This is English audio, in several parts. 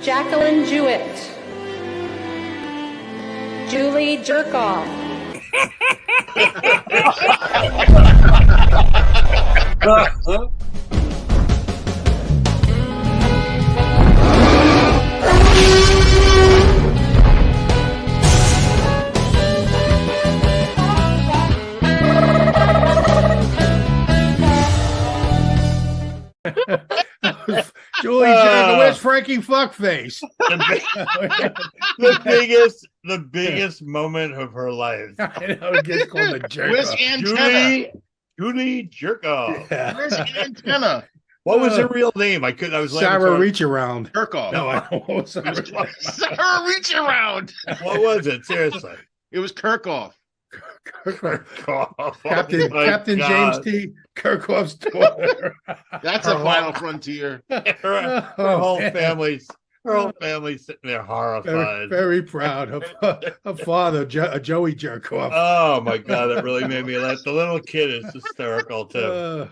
Jacqueline Jewett. Julie Jerkoff. Julie Jerkoff, where's Frankie Fuckface? The biggest moment of her life. I know it gets called a Where's Jerkoff. Antenna? Julie Jerkoff. Yeah. Where's Antenna? What was her real name? I was Sarah Reach Around. Kirkhoff. No, I don't know. Sarah Reach Around. What was it? Seriously. It was Kirkhoff. Captain James T. Kirkhoff's daughter. That's a final frontier. Her whole family's sitting there horrified. Very proud. Her father, Joey Jerkoff. Oh my God, it really made me laugh. The little kid is hysterical too.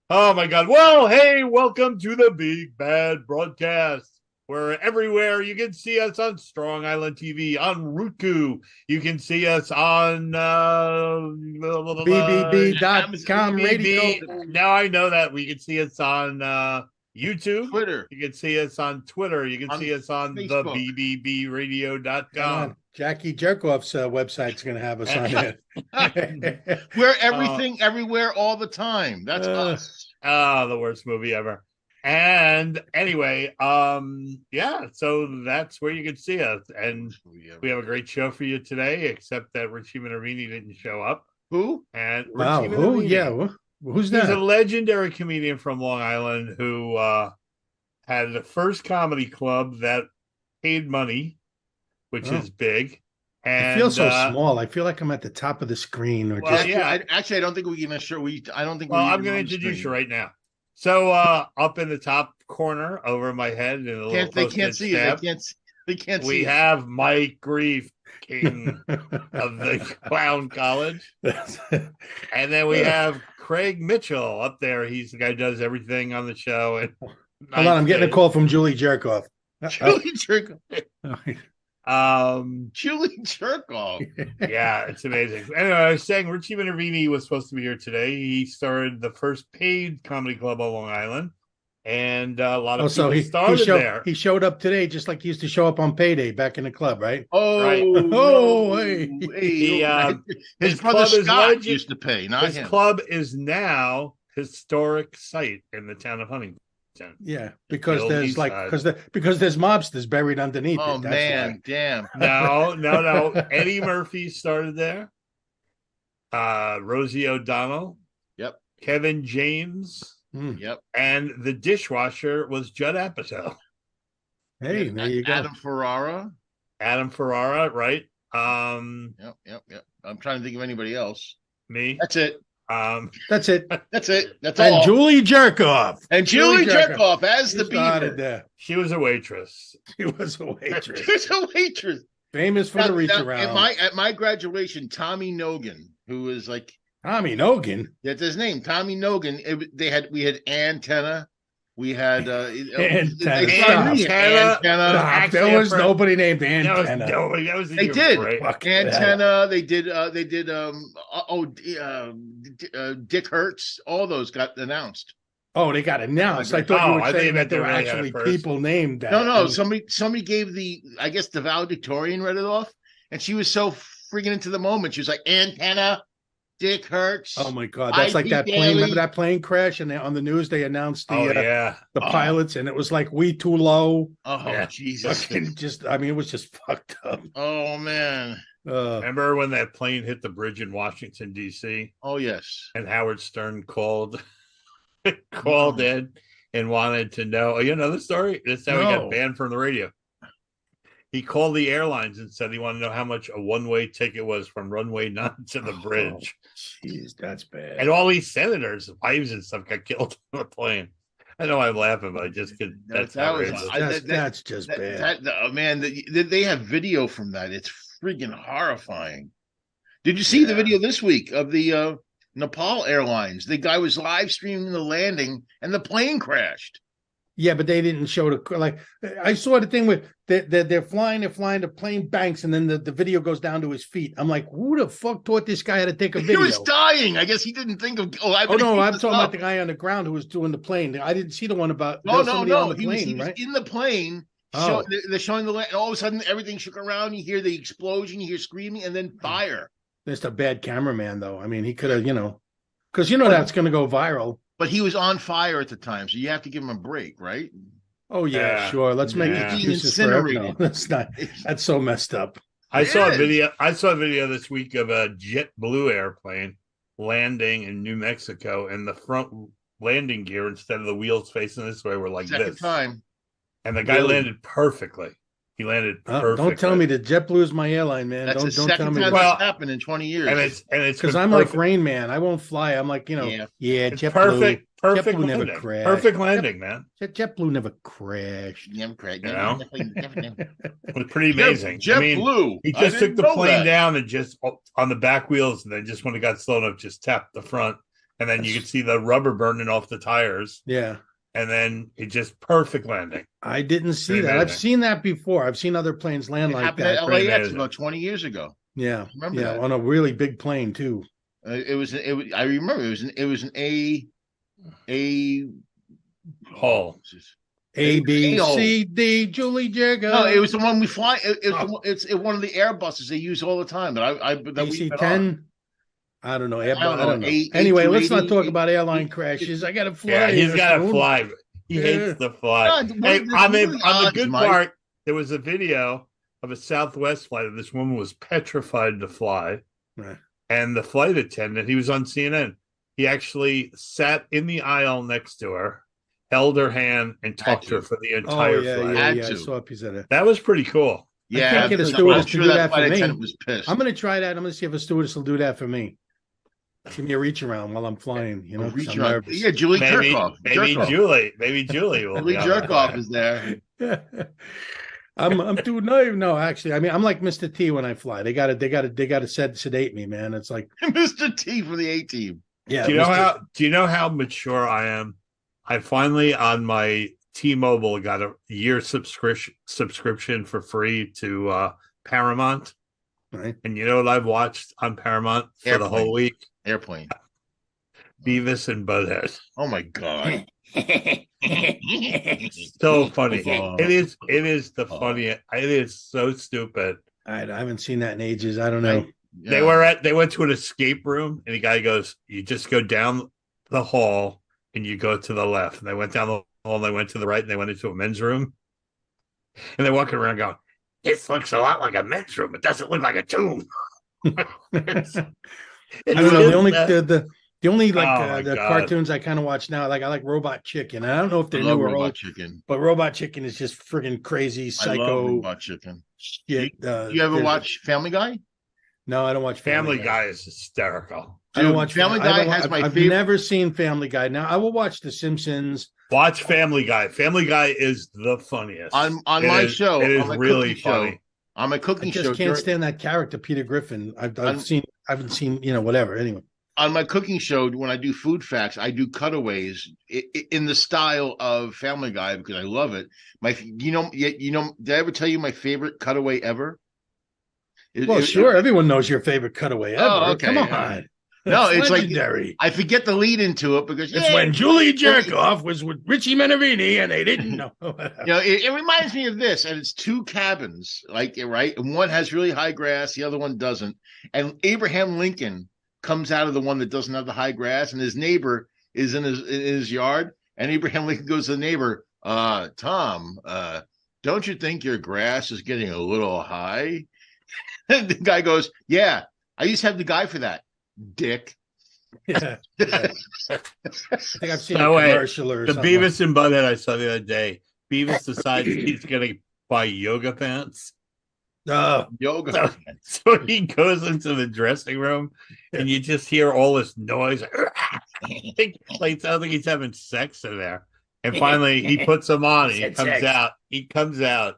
Oh my God. Well, hey, welcome to the Big Bad Broadcast. We're everywhere. You can see us on Strong Island TV, on Roku. You can see us on BBB.com radio. Now I know that. We can see us on YouTube. Twitter. You can see us on Twitter. You can see us on Facebook. the BBBradio.com. Jackie Jerkoff's website's going to have us on it. We're everything, everywhere, all the time. That's us. The worst movie ever. And anyway, yeah, so that's where you can see us. And we have a great show for you today, except that Richie Minervini didn't show up. Who? And Wow, Richie who? Minervini, Yeah, who's that? He's a legendary comedian from Long Island who had the first comedy club that paid money, which is big. And I feel so small. I feel like I'm at the top of the screen. Or well, just yeah. I don't think we can show. I don't think. Well, I'm going to introduce you right now. So up in the top corner over my head in a little they can't see it. They can't see. We have Mike Grief, king of the Clown College, and then we have Craig Mitchell up there. He's the guy who does everything on the show. And hold on, I'm getting a call from Julie Jerkoff. Julie Jerkoff. Julie Jerkoff. Yeah, it's amazing. Anyway, I was saying Richie Minervini was supposed to be here today. He started the first paid comedy club on Long Island, and a lot of people started there. He showed up today, just like he used to show up on payday back in the club, right? Oh, right. Oh, hey. His brother Scott used to pay. Not his him. club is now historic site in the town of Huntington. Yeah, because there's because there's mobsters buried underneath. Oh man, damn! No. Eddie Murphy started there. Rosie O'Donnell. Yep. Kevin James. Yep. And the dishwasher was Judd Apatow. Hey, there you go. Adam Ferrara, right? Yep. I'm trying to think of anybody else. Me. That's it. That's it. That's and all. Julie Jerkoff. And Julie Jerkoff as the beaver. She was a waitress. She was a waitress. Famous for the reach around. At my graduation, Tommy Nogan, who was like Tommy Nogan. That's his name, Tommy Nogan. We had Antenna. We had Antenna. There was nobody named Antenna. They did. Antenna. They did. Dick Hertz. All those got announced. Oh, they got announced. I thought you were saying that there were actually people named that. No. Somebody gave the valedictorian read it off, and she was so freaking into the moment. She was like, Antenna, Dick Hertz. Oh my God, that's like that plane. Remember that plane crash? And on the news they announced the pilots, and it was like We Too Low. Oh yeah. Jesus! It was just fucked up. Oh man. Remember when that plane hit the bridge in Washington D.C.? Oh yes. And Howard Stern called in and wanted to know. You know the story? That's how he got banned from the radio. He called the airlines and said he wanted to know how much a one-way ticket was from runway 9 to the bridge. Jeez, that's bad. And all these senators' wives and stuff got killed on the plane. I know I'm laughing, but I just could. That's just bad. Man, they have video from that. It's freaking horrifying. Did you see the video this week of the Nepal Airlines? The guy was live streaming the landing, and the plane crashed. Yeah, but they didn't show the like. I saw the thing with they're flying, the plane banks, and then the video goes down to his feet. I'm like, who the fuck taught this guy how to take a video? He was dying. I guess he didn't think of. No, I'm talking about the guy on the ground who was doing the plane. I didn't see the one about. No. On the he plane, was right? in the plane. Oh. They're showing the land, and all of a sudden everything shook around. You hear the explosion, you hear screaming, and then fire. That's a bad cameraman, though. I mean, he could have, because that's going to go viral. But he was on fire at the time, so you have to give him a break, right? Oh yeah, sure. Let's make excuses for everything. No, that's not. That's so messed up. I saw a video this week of a JetBlue airplane landing in New Mexico, and the front landing gear, instead of the wheels facing this way, were like this. Time. And the guy landed perfectly. He landed perfectly. Don't tell me that JetBlue is my airline, man. That's don't the tell me time that's happened in 20 years. And it's because I'm like Rain Man. I won't fly. I'm like, JetBlue. Perfect JetBlue landing. never crashed. Perfect landing, man. JetBlue never crashed. Never crashed. It was pretty amazing. JetBlue. He just took the plane down and just on the back wheels, and then just when it got slow enough, just tapped the front, and then you could see the rubber burning off the tires. Yeah. And then it just perfect landing. I didn't see that. I've seen that before. I've seen other planes land like that. Happened at LAX about 20 years ago. Yeah, remember that. On a really big plane too. It was. I remember it was an A Hall. A B C D Julie Jagger. No, it was the one we fly. It's one of the Airbuses they use all the time. But AC-10. I don't know. I don't know. Anyway, let's not talk about airline crashes. I got to fly. Yeah, he's got to fly. He hates to fly. Hey, on the good part, there was a video of a Southwest flight, and this woman was petrified to fly. Right. And the flight attendant, he was on CNN. He actually sat in the aisle next to her, held her hand, and talked to her for the entire flight. Yeah, I saw a piece of that. That was pretty cool. Yeah, I can't get a stewardess to do that for me. Was pissed. I'm going to try that. I'm going to see if a stewardess will do that for me. Give me a reach around while I'm flying. Reach around. Yeah, Julie Jerkoff. Maybe Julie will. Julie Jerkoff is there. I'm too naive. No, actually, I mean, I'm like Mr. T when I fly. They got to sedate me, man. It's like Mr. T for the A team. Yeah. Do you know how mature I am? I finally on my T-Mobile got a year subscription for free to Paramount. Right. And you know what I've watched on Paramount for the whole week? Airplane. Beavis and Butthead. Oh my god. So funny. It is the funniest. It is so stupid. I haven't seen that in ages. I don't know. They went to an escape room, and the guy goes, you just go down the hall and you go to the left. And they went down the hall and they went to the right and they went into a men's room. And they're walking around going, this looks a lot like a men's room. It doesn't look like a tomb. I don't know. The only the cartoons I kind of watch now, like I like Robot Chicken. I don't know if they're new or old. Robot Chicken, but Robot Chicken is just friggin' crazy, psycho. I love Robot Chicken. Shit. You ever watch Family Guy? No, I don't watch Family Guy. Is hysterical. Dude, I don't watch Family Guy. I've never seen Family Guy. Now I will watch The Simpsons. Watch Family Guy. Family Guy is the funniest. On my show, it is really funny. On my cooking show, I just can't stand that character, Peter Griffin. I haven't seen, whatever. Anyway, on my cooking show, when I do food facts, I do cutaways in the style of Family Guy because I love it. Did I ever tell you my favorite cutaway ever? Sure. Everyone knows your favorite cutaway ever. Oh, okay. Come on. No, it's legendary. I forget the lead into it because it's when Julie Jerkoff was with Richie Minervini and they didn't know. It reminds me of this, and it's two cabins, right? And one has really high grass, the other one doesn't. And Abraham Lincoln comes out of the one that doesn't have the high grass, and his neighbor is in his yard. And Abraham Lincoln goes to the neighbor, Tom, don't you think your grass is getting a little high? And the guy goes, yeah, I used to have the guy for that. Dick. Yeah. I think I've seen a commercial or the something. Beavis and Butthead I saw the other day. Beavis decides he's going to buy yoga pants. Yoga. So he goes into the dressing room, and you just hear all this noise. It sounds like he's having sex in there. And finally, he puts them on. And he comes out,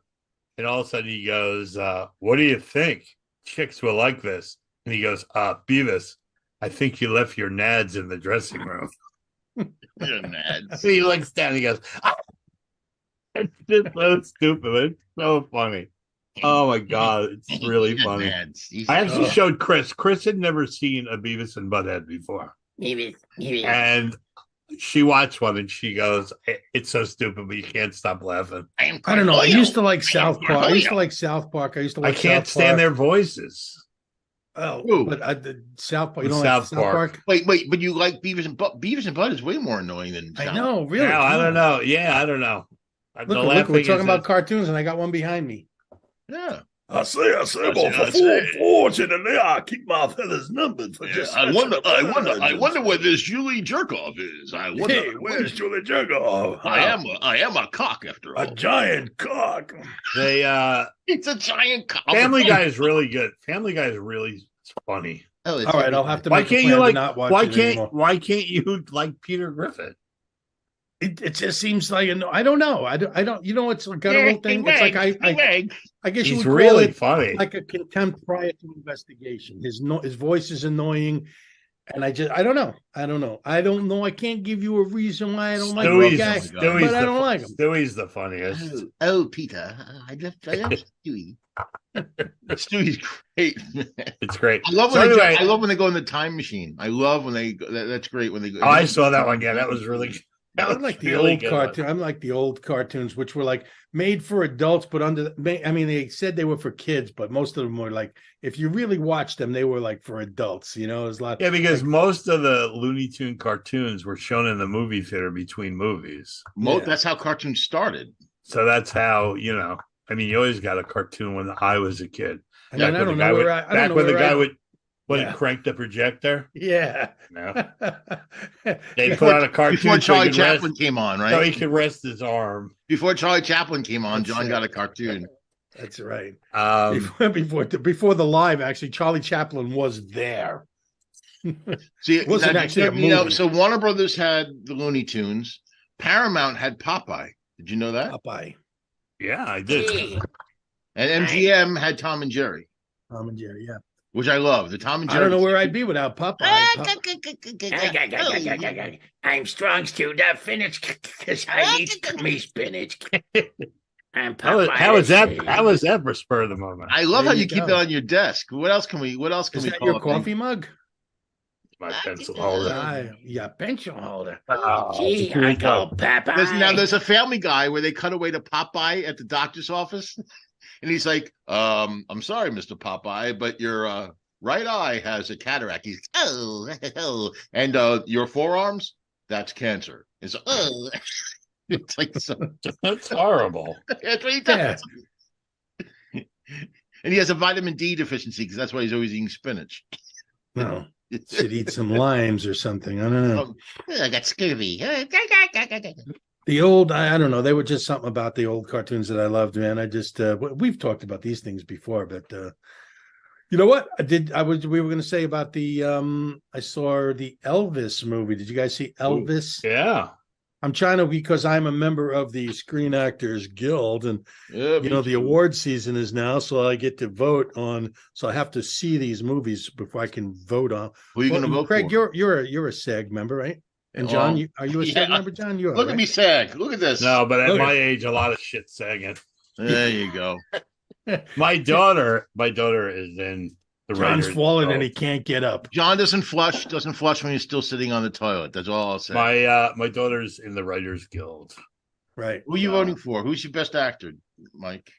and all of a sudden he goes, "What do you think? Chicks will like this." And he goes, "Beavis, I think you left your nads in the dressing room." Your nads. So he looks down. And he goes, It's just so stupid. It's so funny. Oh my god, it's really funny. I actually showed Chris. Chris had never seen a Beavis and Butthead before. And she watched one and she goes, "It's so stupid, but you can't stop laughing." I don't know. I used to like South Park. I used to like South Park. I used to I like can't South stand Park. their voices. Oh, but the South Park. You don't South like South Park. Park? Wait, but you like Beavis and Butt? Beavis and Butt is way more annoying than I know, really. No, I come don't on. know. Yeah, I don't know. Look, we're talking about cartoons, and I got one behind me. Yeah. I say, well, for fortunately, I keep my feathers numbered for Yeah, I wonder where this Julie Jerkoff is. I wonder. Hey, where's Julie Jerkoff? I am a cock after all. A giant cock. They It's a giant cock. Family Guy is really good. Family Guy is really funny. Oh, it's All right, I'll have to. Why make a can't plan you to like? not watch Why it anymore. you like Peter Griffin? It just seems like I don't know. I don't. You know, it's a guttural thing. It's like I guess you He's would call really it funny. like a contempt prior to investigation. His voice is annoying, and I don't know. I don't know. I can't give you a reason why I don't like the guy, but I don't like him. Stewie's the funniest. Oh, Peter, I love Stewie. Stewie's great. It's great. I love So when anyway, I love when they go in the time machine. I love when they go. That's great when they go. oh, I saw that one. Yeah, that was really. That I was like the really old good cartoon. one. I like the old cartoons, which were like made for adults, but I mean, they said they were for kids, but most of them were like, if you really watched them, they were like for adults. You know, it was a lot. Yeah, because most of the Looney Tune cartoons were shown in the movie theater between movies. That's how cartoons started. So that's how, I mean, you always got a cartoon when I was a kid. And then I don't know where I Back when the guy would Yeah. crank the projector. Yeah. No. They put on a cartoon Before Charlie so he could Chaplin came on, right? so he could rest his arm. Before Charlie Chaplin came on, That's John it. got a cartoon. That's right. Um, Before the live, actually, Charlie Chaplin was there. See, It wasn't actually a movie. so Warner Brothers had the Looney Tunes. Paramount had Popeye. Did you know that? Popeye, yeah, I did. And MGM had Tom and Jerry, Tom and Jerry. Yeah. which I love. The Tom and I Jerry. don't know where I'd be without Popeye. I'm strong stewed up spinach because I eat me spinach. I'm How was that for spur of the moment? I love There how you you keep go. that on your desk. What else can we Is call that your it? coffee mug? My pencil holder. Yeah, pencil holder. Oh, Gee, Uncle Popeye. There's a Family Guy where they cut away to Popeye at the doctor's office, and he's like, "I'm sorry, Mr. Popeye, but your right eye has a cataract." He's and your forearms, that's cancer. It's it's like so. That's horrible. That's what he does. And he has a vitamin D deficiency because that's why he's always eating spinach. No, should eat some limes or something. I don't know. I got scurvy. The old, I don't know. They were just something about the old cartoons that I loved, man. I just, we've talked about these things before, but you know what? We were going to say about I saw the Elvis movie. Did you guys see Elvis? Yeah. I'm trying to, because I'm a member of the Screen Actors Guild, and Yeah, you know the award season is now, so I get to vote on. So I have to see these movies before I can vote on. Who are you going to vote Craig, for? you're a SAG member, right? And John, are you a SAG yeah. member, John? You are. Look at right? me sag. Look at this. No, but at Okay. my age, a lot of shit sagging. There you go. My daughter is in the John's Writers fallen and Guild. he can't get up. John doesn't flush when he's still sitting on the toilet. That's all I'll say. My daughter's in the Writers Guild. Right. Who are you voting for? Who's your best actor, Mike?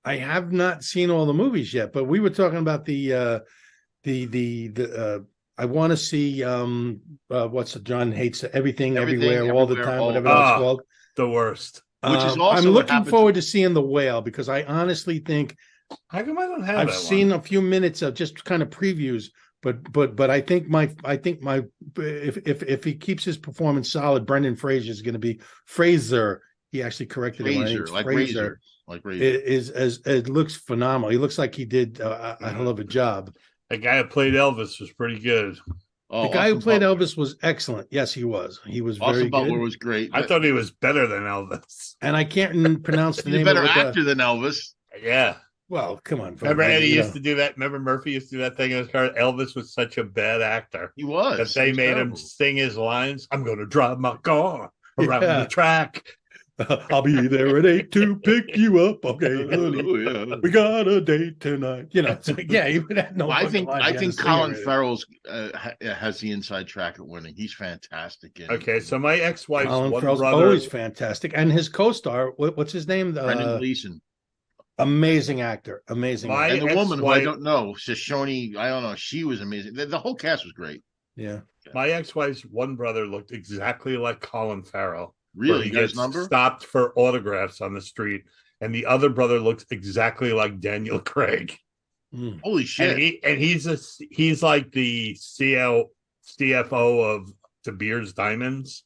I have not seen all the movies yet, but we were talking about the I want to see what's it, John hates everything, everywhere, all the Everywhere, time, all whatever the that's time. called. The worst. Which is also I'm what looking happens- forward to seeing The Whale because I honestly think How come I don't have I've that seen one? a few minutes of just kind of previews, but I think my if he keeps his performance solid, Brendan Fraser is going to be Fraser. He actually corrected it. Razor, like Razor. Like Razor. It looks phenomenal. He looks like he did a hell of a job. The guy who played Elvis was pretty good. Oh, The guy who Austin played Butler. Elvis was excellent. Yes, he was. He was Austin very Butler good. was great. I thought he was better than Elvis. And I can't pronounce the he's a name better of it. actor than Elvis. Yeah. Well, come on. Remember folks, Eddie you used know. to do that? Remember Murphy used to do that thing in his car? Elvis was such a bad actor He was. that they He was made him terrible. sing his lines. I'm going to drive my car around Yeah. the track. I'll be there at 8 to pick you up. Okay, honey. Oh, yeah. We got a date tonight. You know, it's like, yeah, you would have no. Well, I fucking idea think how to Colin sing or Farrell's has the inside track at winning. He's fantastic. In Okay, so my ex-wife's Colin one Farrell's brother. always fantastic, and his co-star, what's his name? Brendan Gleeson. Amazing actor, amazing. My actor. And the woman who I ex-wife- don't know, Shoshone, I don't know. She was amazing. The whole cast was great. Yeah, My ex-wife's one brother looked exactly like Colin Farrell. Really, Where he you got his gets number? stopped for autographs on the street, and the other brother looks exactly like Daniel Craig. Mm. Holy shit! And he's like the CFO of De Beers Diamonds,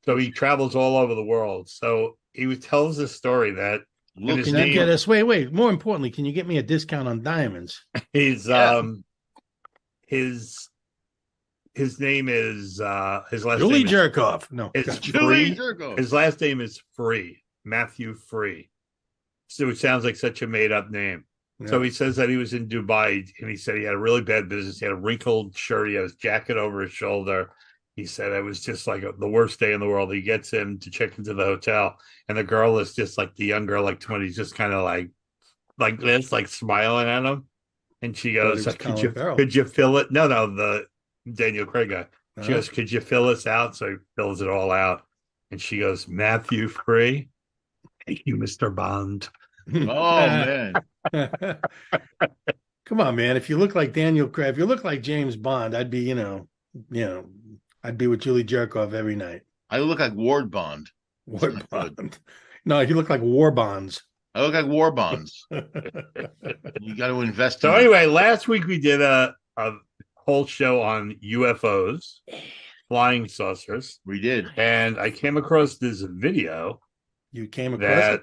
so he travels all over the world. So tells this story that Look, his Can you name- get us? Wait. More importantly, can you get me a discount on diamonds? he's Yeah. his name is his last Julie name is, Jerkoff. No, it's Julie Free. Jerko. His last name is Free, Matthew Free. So it sounds like such a made up name. Yeah. So he says that he was in Dubai and he said he had a really bad business. He had a wrinkled shirt. He had his jacket over his shoulder. He said it was just like the worst day in the world. He gets in to check into the hotel, and the girl is just like the young girl, like 20, just kind of like this, like smiling at him. And she goes, Thought he was Colin Farrell. could you fill it? No, the Daniel Craig guy. She Uh, goes, could you fill this out? So he fills it all out. And she goes, Matthew Free. Thank you, Mr. Bond. Oh man, Come on, man. If you look like Daniel Craig, if you look like James Bond, I'd be, I'd be with Julie Jerkoff every night. I look like Ward Bond. War not good. Bond. No, you look like War Bonds. I look like War Bonds. You got to invest. So in anyway, last week we did a whole show on UFOs, flying saucers, We did. and I came across this video You came across that it?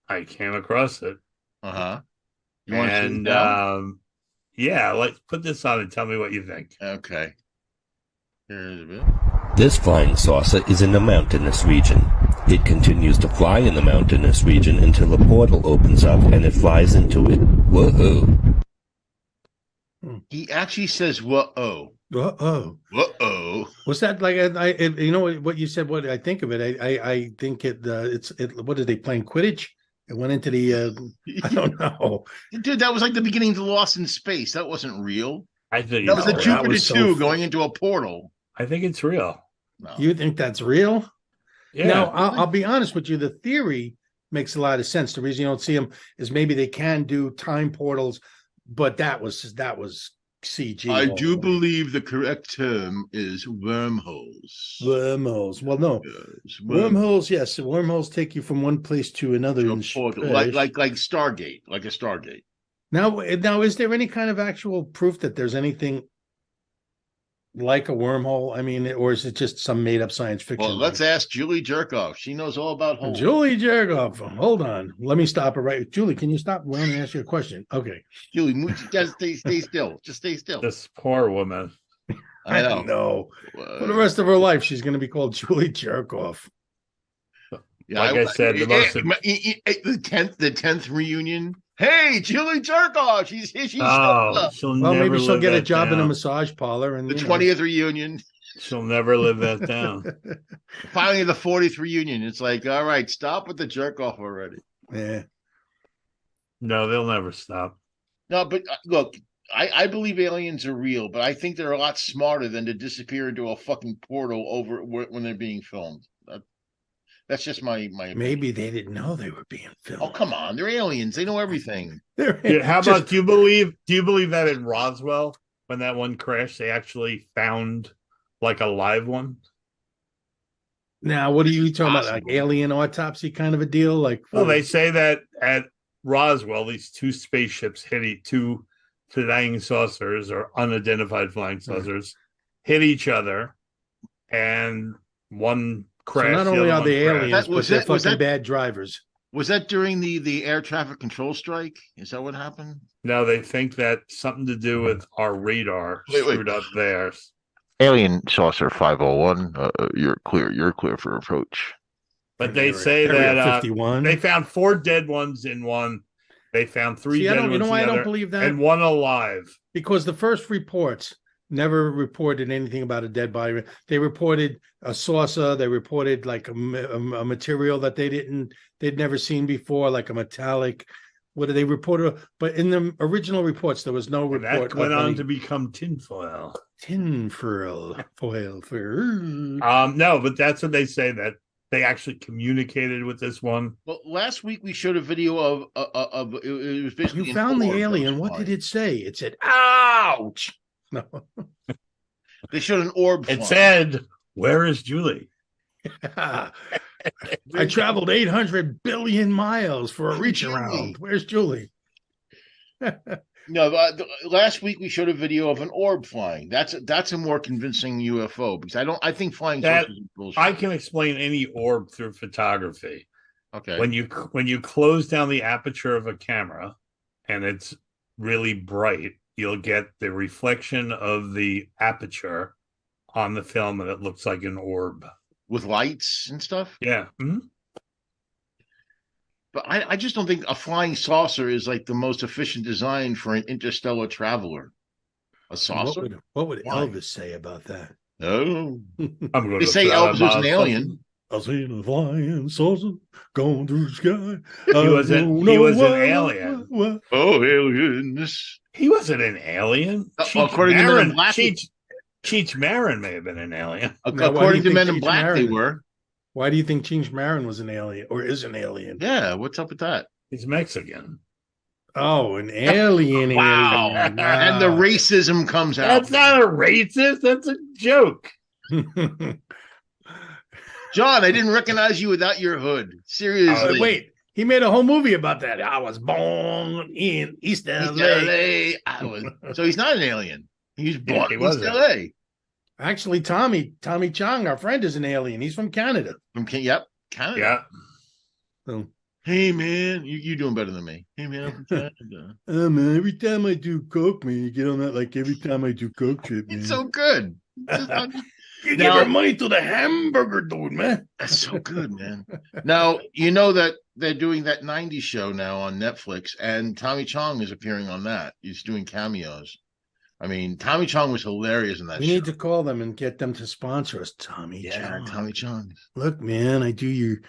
I came across it. Uh huh. You want to see it And now? yeah, let's put this on and tell me what you think. Okay. Here's a bit. This flying saucer is in the mountainous region. It continues to fly in the mountainous region until a portal opens up and it flies into it. Whoa. He actually says, "Whoa, Oh, whoa." was that like you know what you said? What I think of it, I think it's what are they playing Quidditch? It went into the I don't know. Dude, that was like the beginning of the Lost in Space. That wasn't real. I think That was the that Jupiter was so 2 fun. going into a portal. I think it's real. No. You think that's real? Yeah. Now I'll be honest with you. The theory makes a lot of sense. The reason you don't see them is maybe they can do time portals, but that was CG. I all do the way. believe the correct term is wormholes. Wormholes. Well, no. Yes, Wormholes, yes. Wormholes take you from one place to another. To a in portal. space. Like Stargate, like a Stargate. Now, is there any kind of actual proof that there's anything like a wormhole? I mean, or is it just some made up science fiction? Well, let's ask Julie Jerkoff. She knows all about holes. Julie Jerkoff. Hold on. Let me stop it right. Julie, can you stop? Well, let me ask you a question. Okay. Julie, just stay still. Just stay still. This poor woman. I know. No. For the rest of her life, she's going to be called Julie Jerkoff. Yeah, Like I said, the most- the 10th reunion. Hey, Julie Jerkoff. She's Oh, she'll Well, never maybe she'll live get a that job in a down. massage parlor. And the you know. 20th reunion. She'll never live that down. Finally, the 40th reunion. It's like, all right, stop with the jerk off already. Yeah. No, they'll never stop. No, but look, I believe aliens are real, but I think they're a lot smarter than to disappear into a fucking portal over when they're being filmed. That's just my opinion. Maybe they didn't know they were being filmed. Oh, come on. They're aliens. They know everything. Yeah, how about do you believe that in Roswell, when that one crashed, they actually found like a live one? Now, what are you talking about? Like Possible. alien autopsy kind of a deal? Like, Well, they say that at Roswell, these two spaceships two flying saucers or unidentified flying saucers hit each other, and one so crashed. not only are they crashed. aliens, but Was they're that- was fucking that- bad drivers. Was that during the air traffic control strike? Is that what happened? No, they think that something to do with our radar Wait. screwed up theirs. Alien Saucer 501, you're clear. You're clear for approach. But they say Area that 51. they found 4 dead ones in one. They found 3 See, I dead don't. You ones know why I in the don't other, believe that? and one alive. Because the first reports never reported anything about a dead body. They reported a saucer. They reported like a material that they'd never seen before, like a metallic. What did they report? But in the original reports, there was no And report. that went on to become tinfoil. Tinfoil. No, but that's what they say, that they actually communicated with this one. Well, last week we showed a video of it was basically You found the alien. What did it say? It said, "Ouch!" No, They showed an orb. It flying. said, "Where is Julie?" I traveled 800 billion miles for a reach around. Where's Julie? No, last week we showed a video of an orb flying. That's a more convincing UFO because I think flying saucers is bullshit. I can explain any orb through photography. Okay. When you close down the aperture of a camera and it's really bright, you'll get the reflection of the aperture on the film, and it looks like an orb With lights and stuff. Yeah. Mm-hmm. But I just don't think a flying saucer is like the most efficient design for an interstellar traveler. A saucer? What would Why? Elvis say about that? No. I'm going They say Elvis was an alien. I seen a flying saucer going through the sky. He was an alien. Oh, aliens. He wasn't an alien. According to Men in Black, Cheech Marin may have been an alien. According to Men in Black, they were. Why do you think Cheech Marin was an alien or is an alien? Yeah, what's up with that? He's Mexican. Oh, an alien. Wow. Alien. Wow. And the racism comes out. That's not a racist. That's a joke. John, I didn't recognize you without your hood. Seriously. Wait, he made a whole movie about that. I was born in East LA. So he's not an alien. He's born in East wasn't. LA. Actually, Tommy Chong, our friend, is an alien. He's from Canada. Yep, Canada. Yeah. So, Hey man, you doing better than me. Hey man, I'm from Canada. man, every time I do coke, man, you get on that like every time I do coke trip, man. It's so good. You give her money to the hamburger dude, man. That's so good, man. Now, you know that they're doing that 90s show now on Netflix, and Tommy Chong is appearing on that. He's doing cameos. I mean, Tommy Chong was hilarious in that We show. need to call them and get them to sponsor us, Tommy Chong. Tommy Chong. Look, man, I do your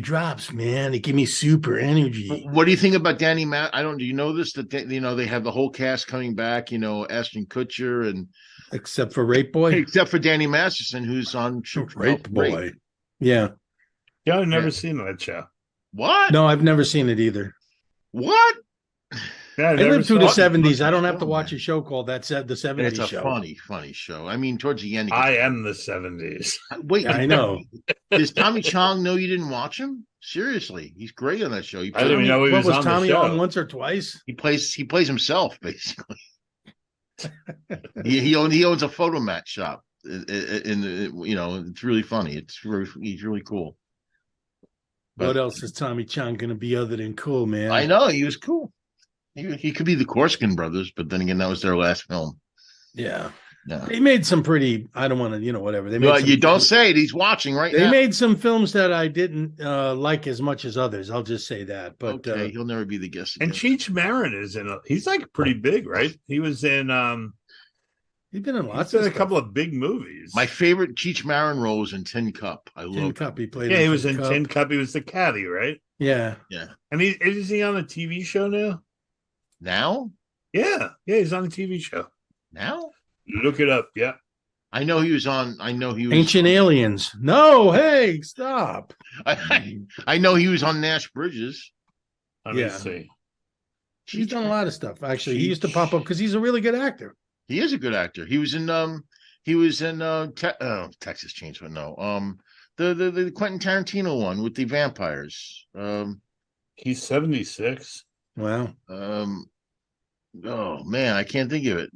drops, man. They give me super energy. What do you think about Danny Matt? Do you know this? That they have the whole cast coming back, Ashton Kutcher and Except for Rape Boy. except for Danny Masterson, who's on Rape Boy. Yeah. Yeah, I've never seen that show. What? No, I've never seen it either. What? Yeah, I lived through the 70s. I don't have to show, watch man. a show called the 70s It's a show. funny show. I mean, towards the end. I am the 70s. Wait, Yeah, I know. Does Tommy Chong know you didn't watch him? Seriously, he's great on that show. I didn't even know he What was was on Tommy the show. on once or twice? He plays himself basically. he owns a photo mat shop. It's really funny. He's really cool. But What else is Tommy Chong going to be other than cool, man? I know he was cool. He could be the Korskin brothers, but then again, that was their last film. Yeah. Yeah. They made some pretty, I don't want to, whatever. They made No, some, you don't say it. He's watching right They now. made some films that I didn't like as much as others. I'll just say that. But Okay, he'll never be the guest And again. Cheech Marin is he's like pretty big, right? He was in he's been in lots he's of in a stuff. couple of big movies. My favorite Cheech Marin role was in Tin Cup. I Tin love Cup. He played. Yeah, he was Tin in Cup. Tin Cup. He was the caddy, right? Yeah. And is he on a TV show now? Now. Yeah, he's on a TV show. Now Look it up. Yeah. I know he was on. Ancient Aliens. No, hey, stop. I know he was on Nash Bridges. Let me Yeah. see. He's done a lot of stuff. Actually, he used to pop up because he's a really good actor. He is a good actor. He was in Texas Chainsaw. No, the Quentin Tarantino one with the vampires. He's 76. Wow. Oh man, I can't think of it.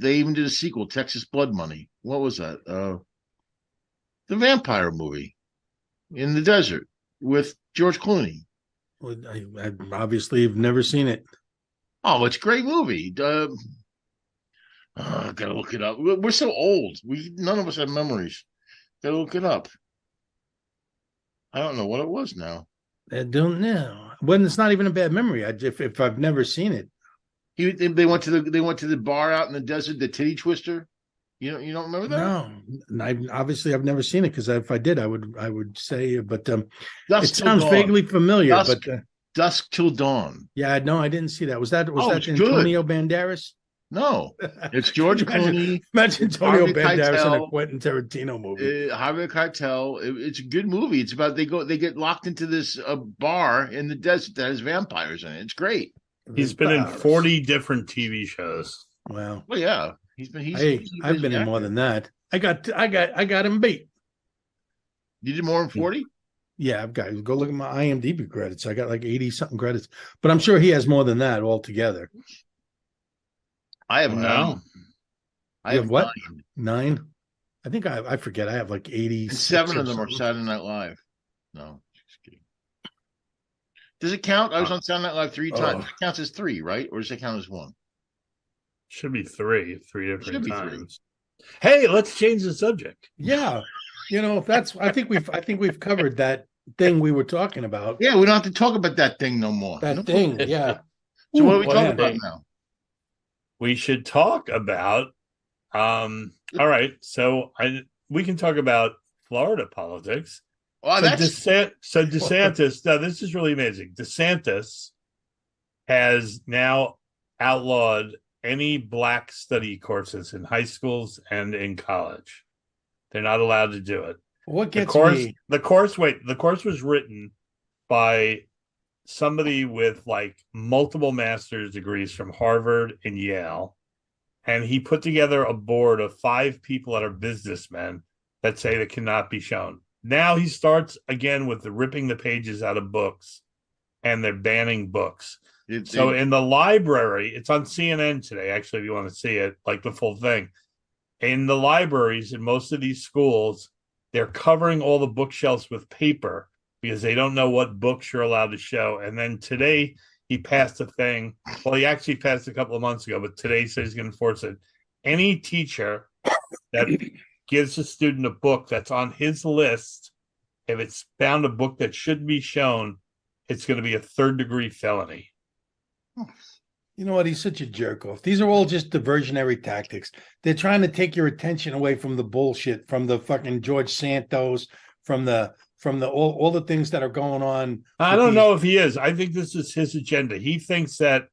They even did a sequel, Texas Blood Money. What was that? The vampire movie in the desert with George Clooney. Well, I obviously have never seen it. Oh, it's a great movie. I gotta look it up. We're so old. None of us have memories. Gotta look it up. I don't know what it was now. I don't know. Well, it's not even a bad memory. If I've never seen it. They went to the bar out in the desert, the Titty Twister. You don't remember that? No, I've never seen it because if I did, I would say, but it Dusk Till sounds Dawn. vaguely familiar. Dusk Till Dawn. Yeah, no, I didn't see that. Was that it's Antonio Banderas? No, it's George Clooney. Imagine Antonio Harvey Banderas in a Keitel, Quentin Tarantino movie. Harvey Keitel. It's a good movie. It's about they get locked into this bar in the desert that has vampires in it. It's great. He's been in 40 different TV shows. Wow. Well, yeah, I've been in more than that. I got him beat. You did more than 40? Yeah, I've got. Go look at my IMDb credits. I got like 80 something credits, but I'm sure he has more than that altogether. I have none. I have what? 9? I think I forget. I have like 80. 7 of them are Saturday Night Live. No, just kidding. Does it count? I was on Saturday Night Live 3 times. It counts as 3, right? Or does it count as 1? Should be 3 different times. 3. Hey, let's change the subject. Yeah, I think we've covered that thing we were talking about. Yeah, we don't have to talk about that thing no more. That thing, yeah. So what are we talking about now? We should talk about. All right, so we can talk about Florida politics. Oh, so DeSantis. Now this is really amazing. DeSantis has now outlawed any black study courses in high schools and in college. They're not allowed to do it. What gets the course was written by somebody with like multiple master's degrees from Harvard and Yale. And he put together a board of 5 people that are businessmen that say that cannot be shown. Now he starts again with the ripping the pages out of books, and they're banning books. So in the library, it's on CNN today, actually, if you want to see it, like the full thing. In the libraries in most of these schools, they're covering all the bookshelves with paper because they don't know what books you're allowed to show. And then today he passed a thing. Well, he actually passed a couple of months ago, but today he says he's going to enforce it. Any teacher that gives a student a book that's on his list, if it's found a book that should be shown, it's going to be a 3rd-degree felony. You know what? He's such a jerk off. These are all just diversionary tactics. They're trying to take your attention away from the bullshit, from the fucking George Santos, from the all the things that are going on. I don't know if he is. I think this is his agenda. He thinks that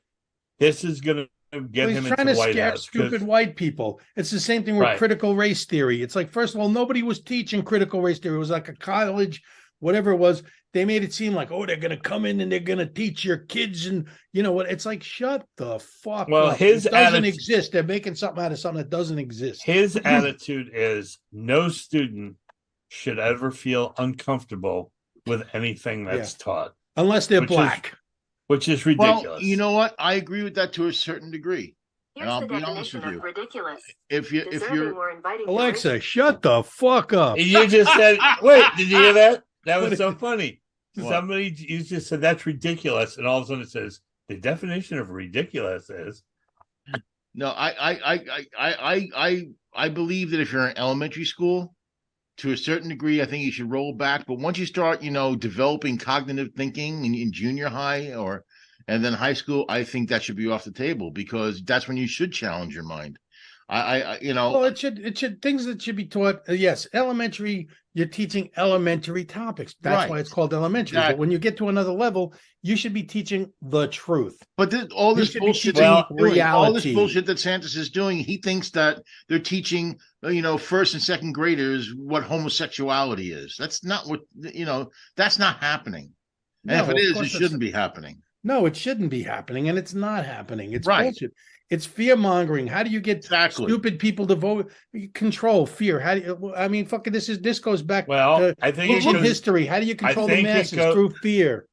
this is going to get him into the White House. Stupid white people. It's the same thing with critical race theory. It's like, first of all, nobody was teaching critical race theory. It was like a college, whatever it was. They made it seem like, oh, they're going to come in and they're going to teach your kids. And you know what? It's like, shut the fuck up. It doesn't exist. They're making something out of something that doesn't exist. His attitude is no student should ever feel uncomfortable with anything that's taught. Unless they're black. Which is ridiculous. Well, you know what? I agree with that to a certain degree. Here's and I'll the be honest with you. Ridiculous. If you're Alexa, shut the fuck up. You just said, wait, did you hear that? That was so funny. You just said that's ridiculous, and all of a sudden it says the definition of ridiculous is. No, I believe that if you're in elementary school, to a certain degree, I think you should roll back. But once you start, developing cognitive thinking in junior high and then high school, I think that should be off the table because that's when you should challenge your mind. Well, it should things that should be taught. Yes, elementary. You're teaching elementary topics. That's why it's called elementary. Exactly. But when you get to another level, you should be teaching the truth. But all this bullshit, reality. All this bullshit that Santos is doing, he thinks that they're teaching, 1st and 2nd graders what homosexuality is. That's not what That's not happening. And if it is, it shouldn't be happening. No, it shouldn't be happening, and it's not happening. It's bullshit. It's fear mongering. How do you get stupid people to vote? Control fear. How do you? I mean, fucking this goes back. Well, I think ancient history. How do you control the masses through fear?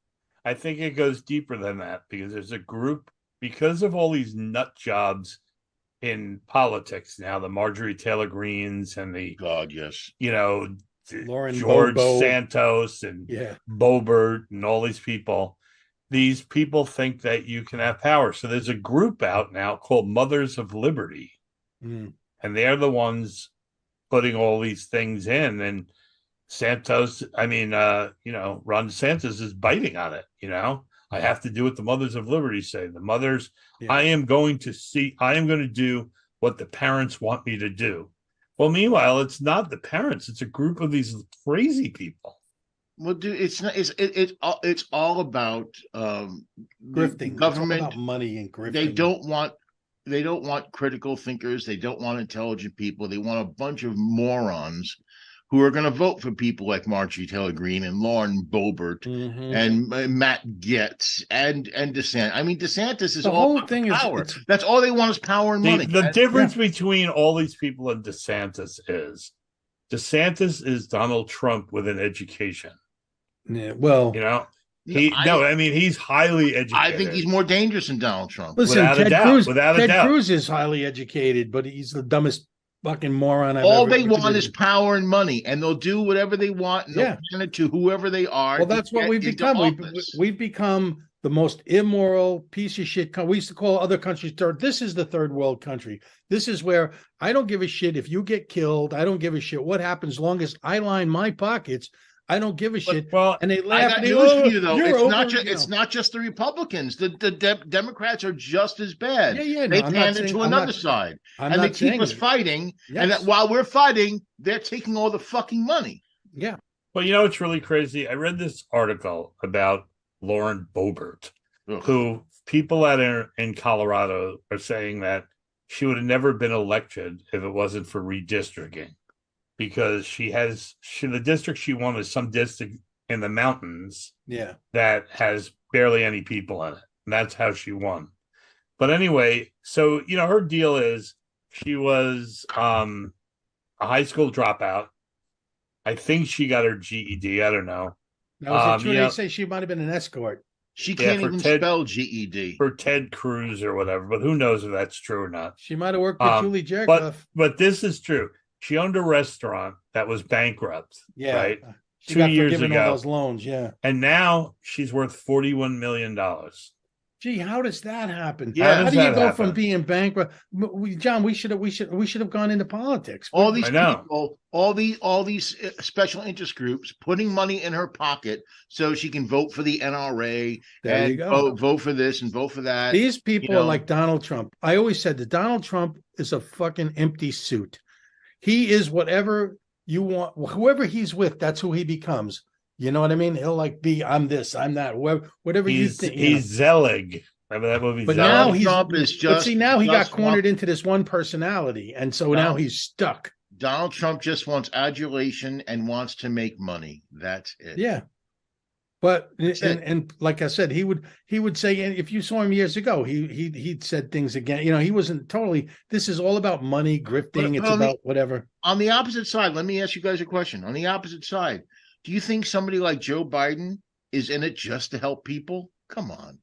I think it goes deeper than that because there's a group because of all these nut jobs in politics now. The Marjorie Taylor Greens and the Lauren George Bobo. Santos and Boebert and all these people. These people think that you can have power. So there's a group out now called Mothers of Liberty. And they're the ones putting all these things in. And Ron DeSantis is biting on it, I have to do what the mothers of liberty say. The mothers, Yeah. I am going to do what the parents want me to do. Well, meanwhile, it's not the parents; it's a group of these crazy people. Well, dude, it's not. It's all about Grifting. Government, it's all about money and grifting. They don't want critical thinkers. They don't want intelligent people. They want a bunch of morons who are going to vote for people like Marjorie Taylor Greene and Lauren Boebert Mhm. and Matt Gaetz and DeSantis. I mean, DeSantis is The all whole about thing is- power. it's- That's all they want is power and money. The difference between all these people and DeSantis is Donald Trump with an education. Yeah, well, You know, No, he's highly educated. I think he's more dangerous than Donald Trump. listen, without a Ted doubt, Cruz. without a Ted doubt. Cruz is highly educated, but he's the dumbest fucking moron. All they want is power and money, and they'll do whatever they want, and Yeah. they'll hand it to whoever they are. Well, to that's what get we've into become. office. We've become the most immoral piece of shit. We used to call other countries third. This is the third world country. This is where I don't give a shit if you get killed. I don't give a shit what happens. Long as I line my pockets, I don't give a shit. Well, And they I laugh. got and they, news "Oh, for you, though. you're It's over," not you know. it's not just the Republicans. The Democrats are just as bad. Yeah, no, They've I'm not handed saying- to I'm another not- side, I'm and they not keep saying us it. fighting. And Yes. that while we're fighting, they're taking all the fucking money. Yeah. well, you know what's really crazy? I read this article about Lauren Boebert, Ugh. who people in Colorado are saying that she would have never been elected if it wasn't for redistricting, because the district she won is some district in the mountains Yeah. that has barely any people in it. And that's how she won. But anyway, so her deal is she was a high school dropout. I think she got her GED. I don't know. Now, is it true yeah. they say she might have been an escort? She Yeah, can't for even Ted- spell GED. For Ted Cruz or whatever, but who knows if that's true or not. She might have worked with Julie Jerkoff. But this is true. She owned a restaurant that was bankrupt. Yeah. Right. She 2 got years forgiven ago. all those loans. Yeah. And now she's worth $41 million. Gee, how does that happen? Yeah. How does do you that go happen? from being bankrupt? John, we should have gone into politics. All these I know. people, all these special interest groups putting money in her pocket so she can vote for the NRA There you and go. vote for this and vote for that. These people you know. are like Donald Trump. I always said that Donald Trump is a fucking empty suit. He is whatever you want, whoever he's with, that's who he becomes. You know what I mean? He'll be, I'm this, I'm that, whatever you think. He's Zelig. Remember that movie? But Zelig? now Donald he's Trump is but just see, now he got just cornered into this one personality, and so now he's stuck. Donald Trump just wants adulation and wants to make money. That's it. Yeah. But That's it. and like I said, he would say, if you saw him years ago, he'd said things again. He wasn't totally. This is all about money, grifting. It's about whatever. On the opposite side, let me ask you guys a question. On the opposite side, do you think somebody like Joe Biden is in it just to help people? Come on.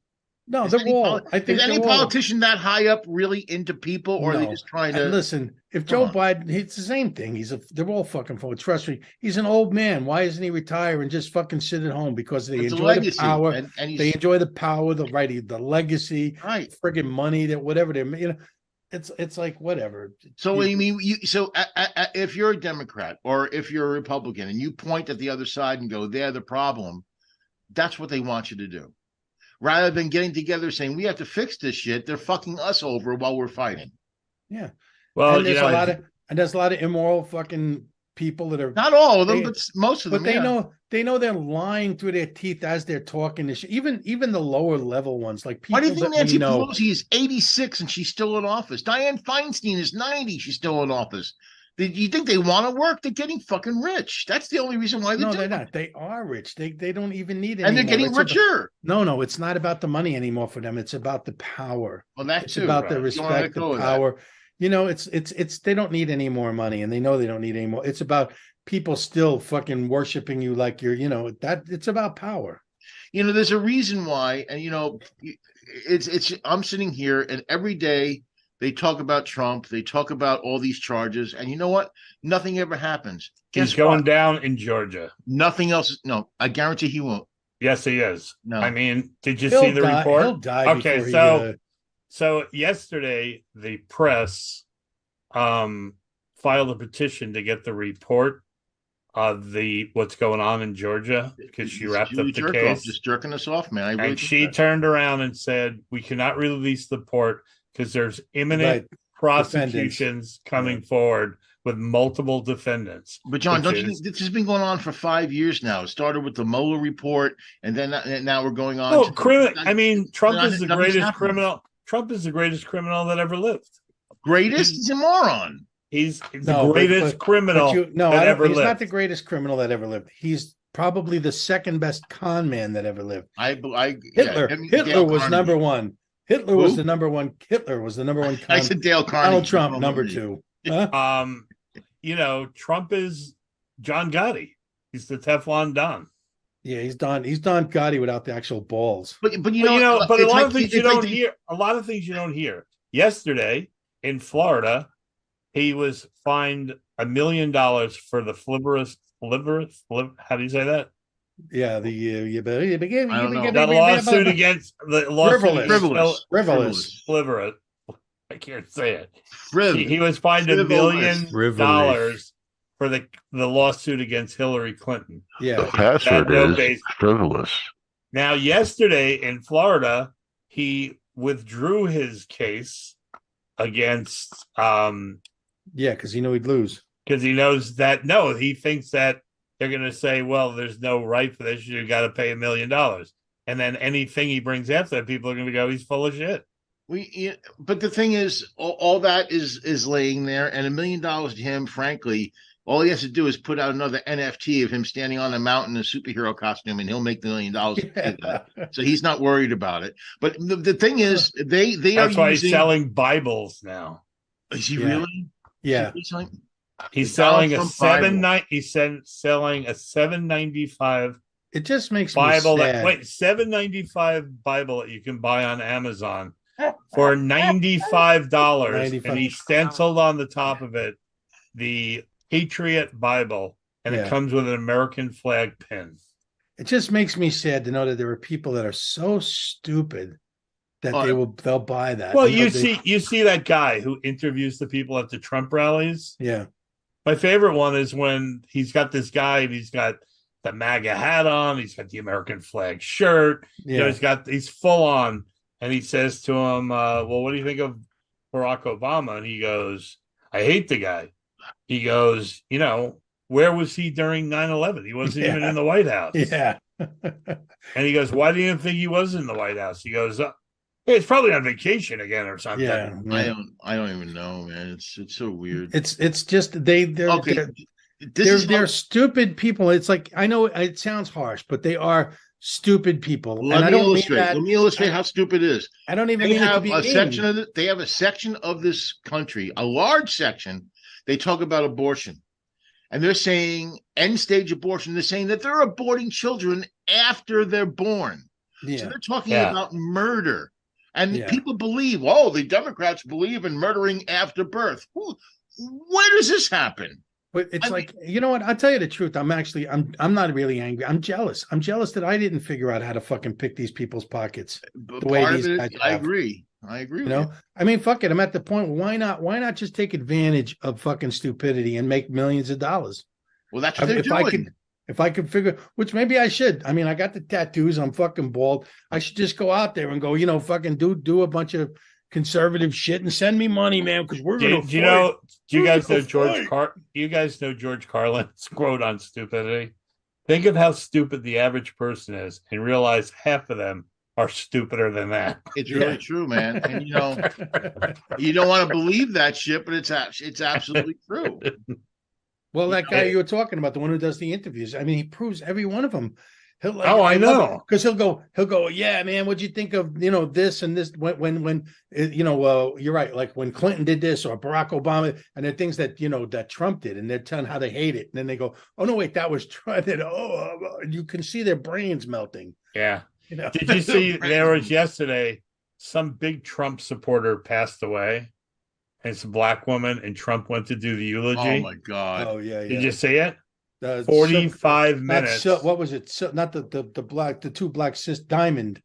No, Is they're any all. I think Is any they're all- politician that high up really into people, or are they No. just trying And to listen, if Come Joe on. Biden, it's the same thing. They're all fucking full. Trust me, he's an old man. Why doesn't he retire and just fucking sit at home? Because they It's a enjoy legacy, the power. and he's They enjoy the power, the legacy, right. friggin' money, that whatever they're. It's like whatever. So you mean if you're a Democrat or if you're a Republican and you point at the other side and go, they're the problem, that's what they want you to do. Rather than getting together saying we have to fix this shit, they're fucking us over while we're fighting. Yeah. Well, and there's a lot of immoral fucking people that are. Not all of them, They- but most of them. But they yeah. know they're lying through their teeth as they're talking. This even the lower level ones, like people Why do you think that we Nancy know. Pelosi is 86 and she's still in office? Dianne Feinstein is 90. She's still in office. Do you think they want to work? They're getting fucking rich. That's the only reason why they're No, doing they're it. not. They are rich. They don't even need it. And they're anymore. getting It's about- richer. no, it's not about the money anymore for them. It's about the power. Well, that's It's about the right. You wanna let respect, go the of that. power. It's they don't need any more money, and they know they don't need any more. It's about people still fucking worshiping you like you're, that it's about power. There's a reason why, and it's I'm sitting here and every day they talk about Trump, they talk about all these charges, and you know what? Nothing ever happens. he's Guess going what? down in Georgia. Nothing else. No, I guarantee he won't. Yes, he is. No. I mean, did you He'll see the die- report? He'll die Okay, before so So yesterday, the press filed a petition to get the report what's going on in Georgia because she wrapped up the jerk case. Off, just jerking us off, man. I really and she turned around and said, "We cannot release the report because there's imminent prosecutions coming forward with multiple defendants." But John, don't you think this has been going on for 5 years now? It started with the Mueller report, and then now we're going on. Trump is the greatest criminal. Trump is the greatest criminal that ever lived. Greatest? He's a moron. He's the greatest criminal that ever lived. He's not the greatest criminal that ever lived. He's probably the second best con man that ever lived. Hitler was number one. Hitler was the number one. Hitler was the number one. I said Dale Carnegie. Donald Trump, number two. Huh? Trump is John Gotti. He's the Teflon Don. Yeah, he's Don Gotti without the actual balls. But a lot of things you don't hear. A lot of things you don't hear. Yesterday in Florida, he was fined $1 million for the how do you say that? Yeah, the lawsuit against frivolous. I can't say it. He was fined $1 million for the lawsuit against Hillary Clinton. Yeah, the password is frivolous. Now, yesterday in Florida, he withdrew his case against. Because he knew he'd lose. Because he knows that he thinks that they're going to say, well, there's no right for this. You got to pay $1 million. And then anything he brings after that, people are going to go, he's full of shit. But the thing is, all that is laying there. And $1 million to him, frankly, all he has to do is put out another NFT of him standing on a mountain in a superhero costume, and he'll make the $1 million. Yeah. So he's not worried about it. But the thing is, that's why he's selling Bibles now. Is he really? Yeah. He's selling a $7.95. It just makes Bible me sad. $7.95 Bible that you can buy on Amazon for $95, and he stenciled on the top of it the Patriot Bible, and it comes with an American flag pin. It just makes me sad to know that there are people that are so stupid that they'll buy that. Well, you see that guy who interviews the people at the Trump rallies. Yeah. My favorite one is when he's got this guy and he's got the MAGA hat on, he's got the American flag shirt, he's full on, and he says to him, well, what do you think of Barack Obama? And he goes, I hate the guy. He goes, where was he during 9/11? He wasn't even in the White House. Yeah. And he goes, why do you think he was in the White House? He goes, it's probably on vacation again or something. Yeah, I don't even know, man. It's so weird. It's just they're stupid people. It's like, I know it sounds harsh, but they are stupid people. Let me illustrate how stupid it is. I don't even they have a section of it. They have a section of this country, a large section. They talk about abortion, and they're saying end-stage abortion. They're saying that they're aborting children after they're born. Yeah. So they're talking about murder. And people believe, the Democrats believe in murdering after birth. Where does this happen? But it's you know what? I'll tell you the truth. I'm not really angry. I'm jealous. I'm jealous that I didn't figure out how to fucking pick these people's pockets the way these guys have. I agree. You know, I mean, fuck it. I'm at the point. Why not just take advantage of fucking stupidity and make millions of dollars? Well, that's what they're doing. If I could figure, which maybe I should. I mean, I got the tattoos. I'm fucking bald. I should just go out there and go, fucking do a bunch of conservative shit and send me money, man, because we're going to. Do you guys know George Carlin's quote on stupidity? Think of how stupid the average person is, and realize half of them are stupider than that. It's really true, man. And you don't want to believe that shit, but it's absolutely true. Well, that guy you were talking about, the one who does the interviews, I mean, he proves every one of them. I know. Because he'll go, yeah, man, what'd you think of, this and this when you're right. Like when Clinton did this or Barack Obama, and there are things that, that Trump did, and they're telling how they hate it. And then they go, oh, no, wait, that was Trump. You can see their brains melting. Yeah. Did you see there was yesterday, some big Trump supporter passed away. And it's a black woman, and Trump went to do the eulogy. Oh my God! Oh yeah. Did you see it? 45 minutes. What was it? Not the two black sis. Diamond.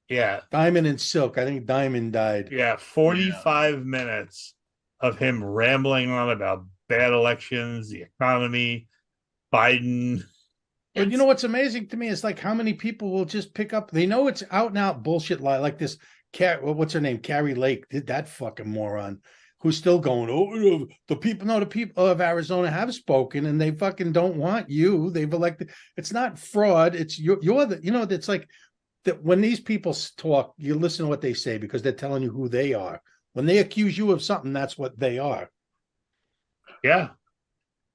Yeah. Diamond and Silk. I think Diamond died. Yeah. 45 minutes of him rambling on about bad elections, the economy, Biden. But you know what's amazing to me is like how many people will just pick up. They know it's out and out bullshit like this. What's her name? Carrie Lake did that fucking moron who's still going. Oh, the people of Arizona have spoken and they fucking don't want you. They've elected. It's not fraud. It's you're the. It's like that when these people talk, you listen to what they say because they're telling you who they are. When they accuse you of something, that's what they are. Yeah.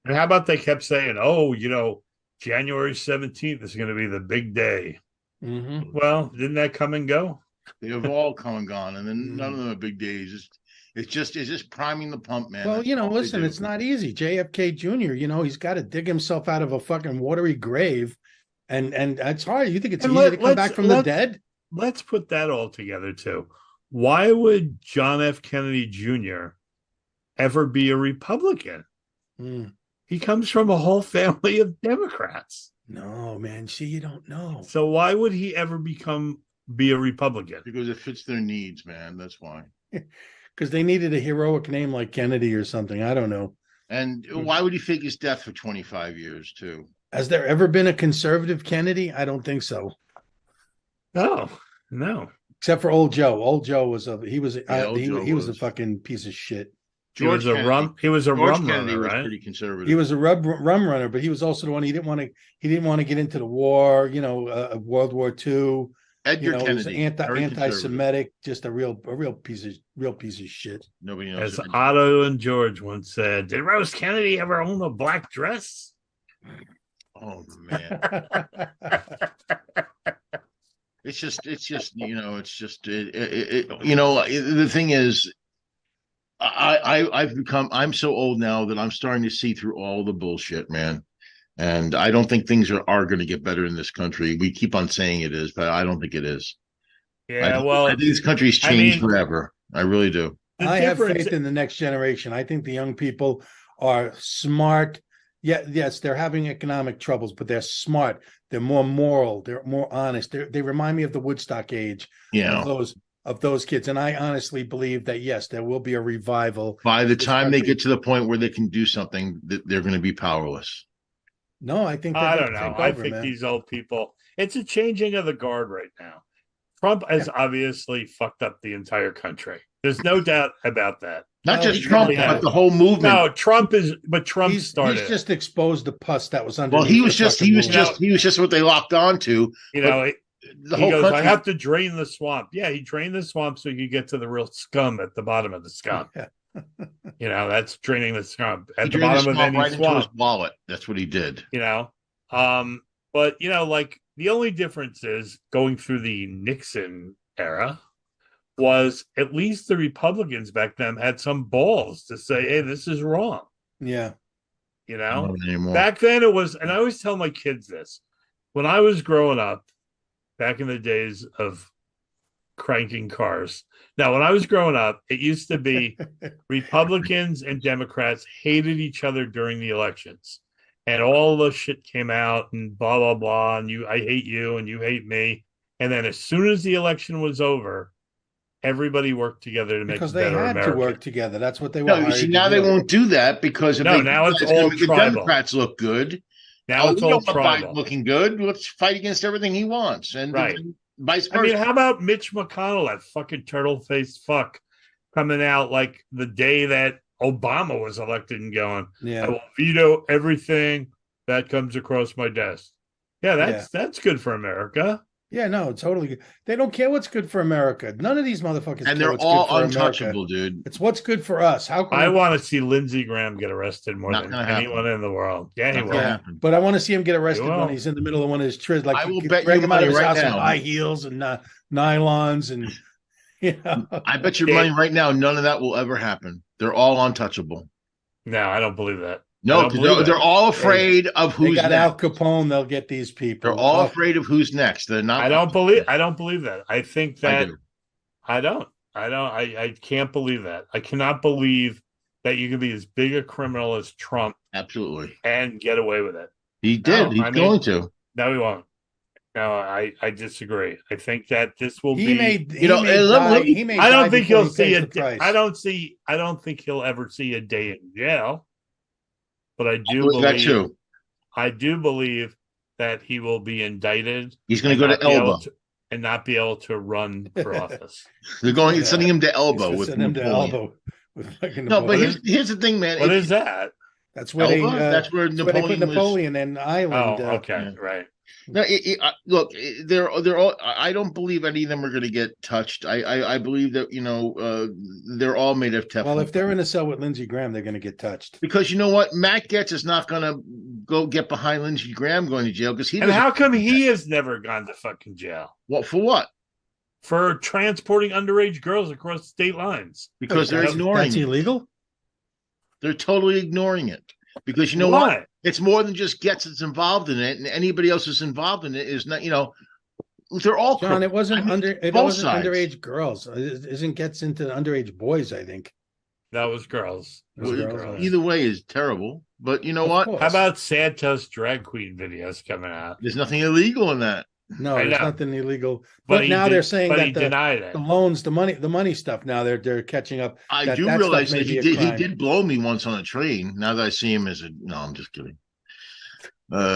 And how about they kept saying, January 17th is going to be the big day. Mm-hmm. Well, didn't that come and go? They have all come and gone, and then none of them are big days. It's just priming the pump, man. Well, That's listen, it's not easy. JFK Jr., he's got to dig himself out of a fucking watery grave, and it's hard. You think it's easy to come back from the dead? Let's put that all together, too. Why would John F. Kennedy Jr. ever be a Republican? He comes from a whole family of Democrats. No, man. See, you don't know. So why would he ever be a Republican? Because it fits their needs, man. That's why. Because they needed a heroic name like Kennedy or something. I don't know. And why would he fake his death for 25 years, too? Has there ever been a conservative Kennedy? I don't think so. No. Except for Old Joe. Old Joe was a fucking piece of shit. He was a rum runner, right? Pretty conservative. He was a rum runner, but he was also the one he didn't want to get into the war. World War II. Edgar Kennedy, anti-Semitic, just a real piece of shit. Nobody knows. As Otto and George once said, "Did Rose Kennedy ever own a black dress?" Oh man. It's just the thing is, I'm so old now that I'm starting to see through all the bullshit, man. And I don't think things are going to get better in this country. We keep on saying it is, but I don't think it is. Yeah, I think this country's changed forever. I really do. I have faith in the next generation. I think the young people are smart. Yeah, yes, they're having economic troubles, but they're smart. They're more moral. They're more honest. They remind me of the Woodstock age. Of those kids. And I honestly believe that, yes, there will be a revival. By the time they get to the point where they can do something, they're going to be powerless. No, I think I don't know. I think these old people, it's a changing of the guard right now. Trump has obviously fucked up the entire country. There's no doubt about that. Not just Trump, but the whole movement. No, Trump started. He's just exposed the pus that was under. Well, he was just what they locked on to. He goes, I have to drain the swamp. Yeah, he drained the swamp so you could get to the real scum at the bottom of the scum. Yeah. That's draining the scum at the bottom of any swamp. Into his wallet. That's what he did. But the only difference is going through the Nixon era was at least the Republicans back then had some balls to say, hey, this is wrong. Yeah. Back then it was, and I always tell my kids this, when I was growing up, back in the days of cranking cars. Now, when I was growing up, it used to be Republicans and Democrats hated each other during the elections. And all the shit came out and blah, blah, blah. And I hate you and you hate me. And then as soon as the election was over, everybody worked together to make because a better America. They had to work together. That's what they want. No, see, now they won't do that because now it's all tribal. The Democrats look good. Now it's all tribal. Biden looking good. Let's fight against everything he wants, and vice versa. I mean, how about Mitch McConnell, that fucking turtle-faced fuck, coming out like the day that Obama was elected and going, I will veto everything that comes across my desk. Yeah, that's good for America. Yeah, no, totally good. They don't care what's good for America. None of these motherfuckers and care they're all untouchable, dude. It's what's good for us. How can I want to see Lindsey Graham get arrested more than anyone in the world. Yeah, he will. But I want to see him get arrested when he's in the middle of one of his trips. Like I will bet you money right now. High heels and nylons and I bet you money right now. None of that will ever happen. They're all untouchable. No, I don't believe that. No, they're all afraid of who's next. Al Capone, they'll get these people. They're all afraid of who's next. They're not. I don't believe that. I think that I can't believe that. I cannot believe that you can be as big a criminal as Trump. Absolutely. And get away with it. He did. He's going to. No, he won't. No, I disagree. I think that this will be. I don't think he'll see it. I don't think he'll ever see a day in jail. But I do believe that too. I do believe that he will be indicted. He's going to go to Elba and not be able to run for office. They're sending him to Elba with sending him to Elba. No, but here's the thing, man. What is that? That's where that's where Napoleon put Napoleon in Ireland. Oh, okay, right. No, look, they're all. I don't believe any of them are going to get touched. I believe that they're all made of Teflon. Well, if they're in a cell with Lindsey Graham, they're going to get touched. Because you know what, Matt Gaetz is not going to go get behind Lindsey Graham going to jail because he. And how come he has never gone to fucking jail? What for? What? For transporting underage girls across state lines. Because they're ignoring. That's illegal. They're totally ignoring it. Because you know what? It's more than just Gaetz that's involved in it, and anybody else who's involved in it is not. They're all. John, it wasn't underage girls. Isn't Gaetz into underage boys? I think that was girls. Either way is terrible. But you know what? How about Santos drag queen videos coming out? There's nothing illegal in that. No, there's nothing illegal. But now they're saying that the loans, the money stuff. Now they're catching up. I do realize that he did blow me once on a train. Now that I see him no, I'm just kidding.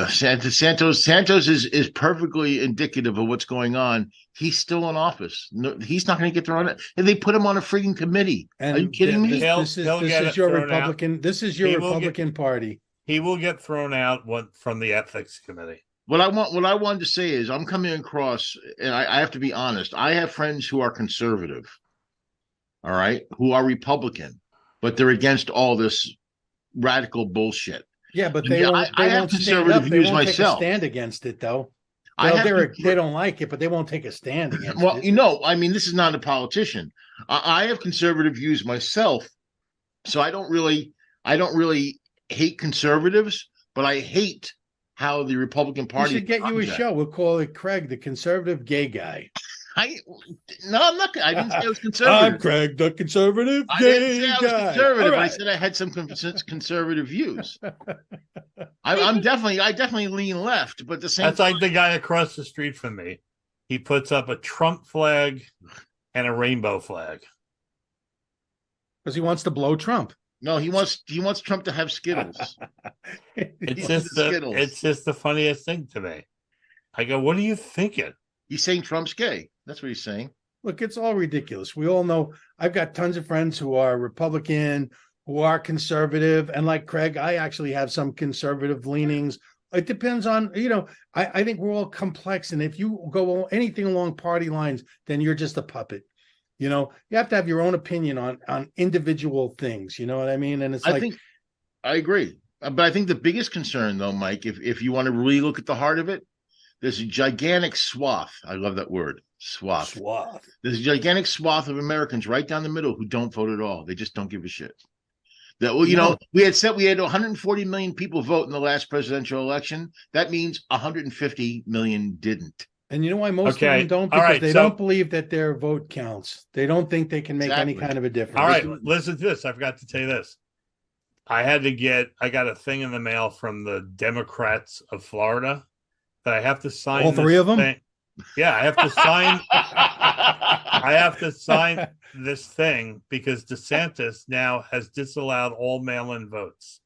Santos is perfectly indicative of what's going on. He's still in office. No, he's not going to get thrown out. And they put him on a freaking committee. Are you kidding me? This is your Republican. This is your Republican Party. He will get thrown out from the ethics committee. What I wanted to say is I'm coming across, and I have to be honest. I have friends who are conservative, all right, who are Republican, but they're against all this radical bullshit. Yeah, but they won't stand up. They won't take a stand against it, though. They don't like it, but they won't take a stand against it. Well, I mean, this is not a politician. I have conservative views myself, so I don't really hate conservatives, but I hate how the Republican Party. We should get you a show. We'll call it Craig, the conservative gay guy. I'm not. I didn't say I was conservative. I'm Craig, the conservative gay guy. I didn't say I was conservative. Right. I said I had some conservative views. I definitely lean left, but the same. That's like the guy across the street from me. He puts up a Trump flag and a rainbow flag because he wants to blow Trump. No, he wants Trump to have Skittles. It's just the funniest thing to me. I go, what are you thinking? He's saying Trump's gay. That's what he's saying. Look, it's all ridiculous. We all know. I've got tons of friends who are Republican, who are conservative, and like Craig, I actually have some conservative leanings. It depends on, I think we're all complex, and if you go anything along party lines, then you're just a puppet. You have to have your own opinion on individual things. You know what I mean? And I agree. But I think the biggest concern, though, Mike, if you want to really look at the heart of it, there's a gigantic swath. I love that word, swath. There's a gigantic swath of Americans right down the middle who don't vote at all. They just don't give a shit. We had said we had 140 million people vote in the last presidential election. That means 150 million didn't. And you know why most of them don't? Because they don't believe that their vote counts. They don't think they can make any kind of a difference. All right, listen to this. I forgot to tell you this. I got a thing in the mail from the Democrats of Florida that I have to sign. All three of them? Yeah, I have to sign. I have to sign this thing because DeSantis now has disallowed all mail-in votes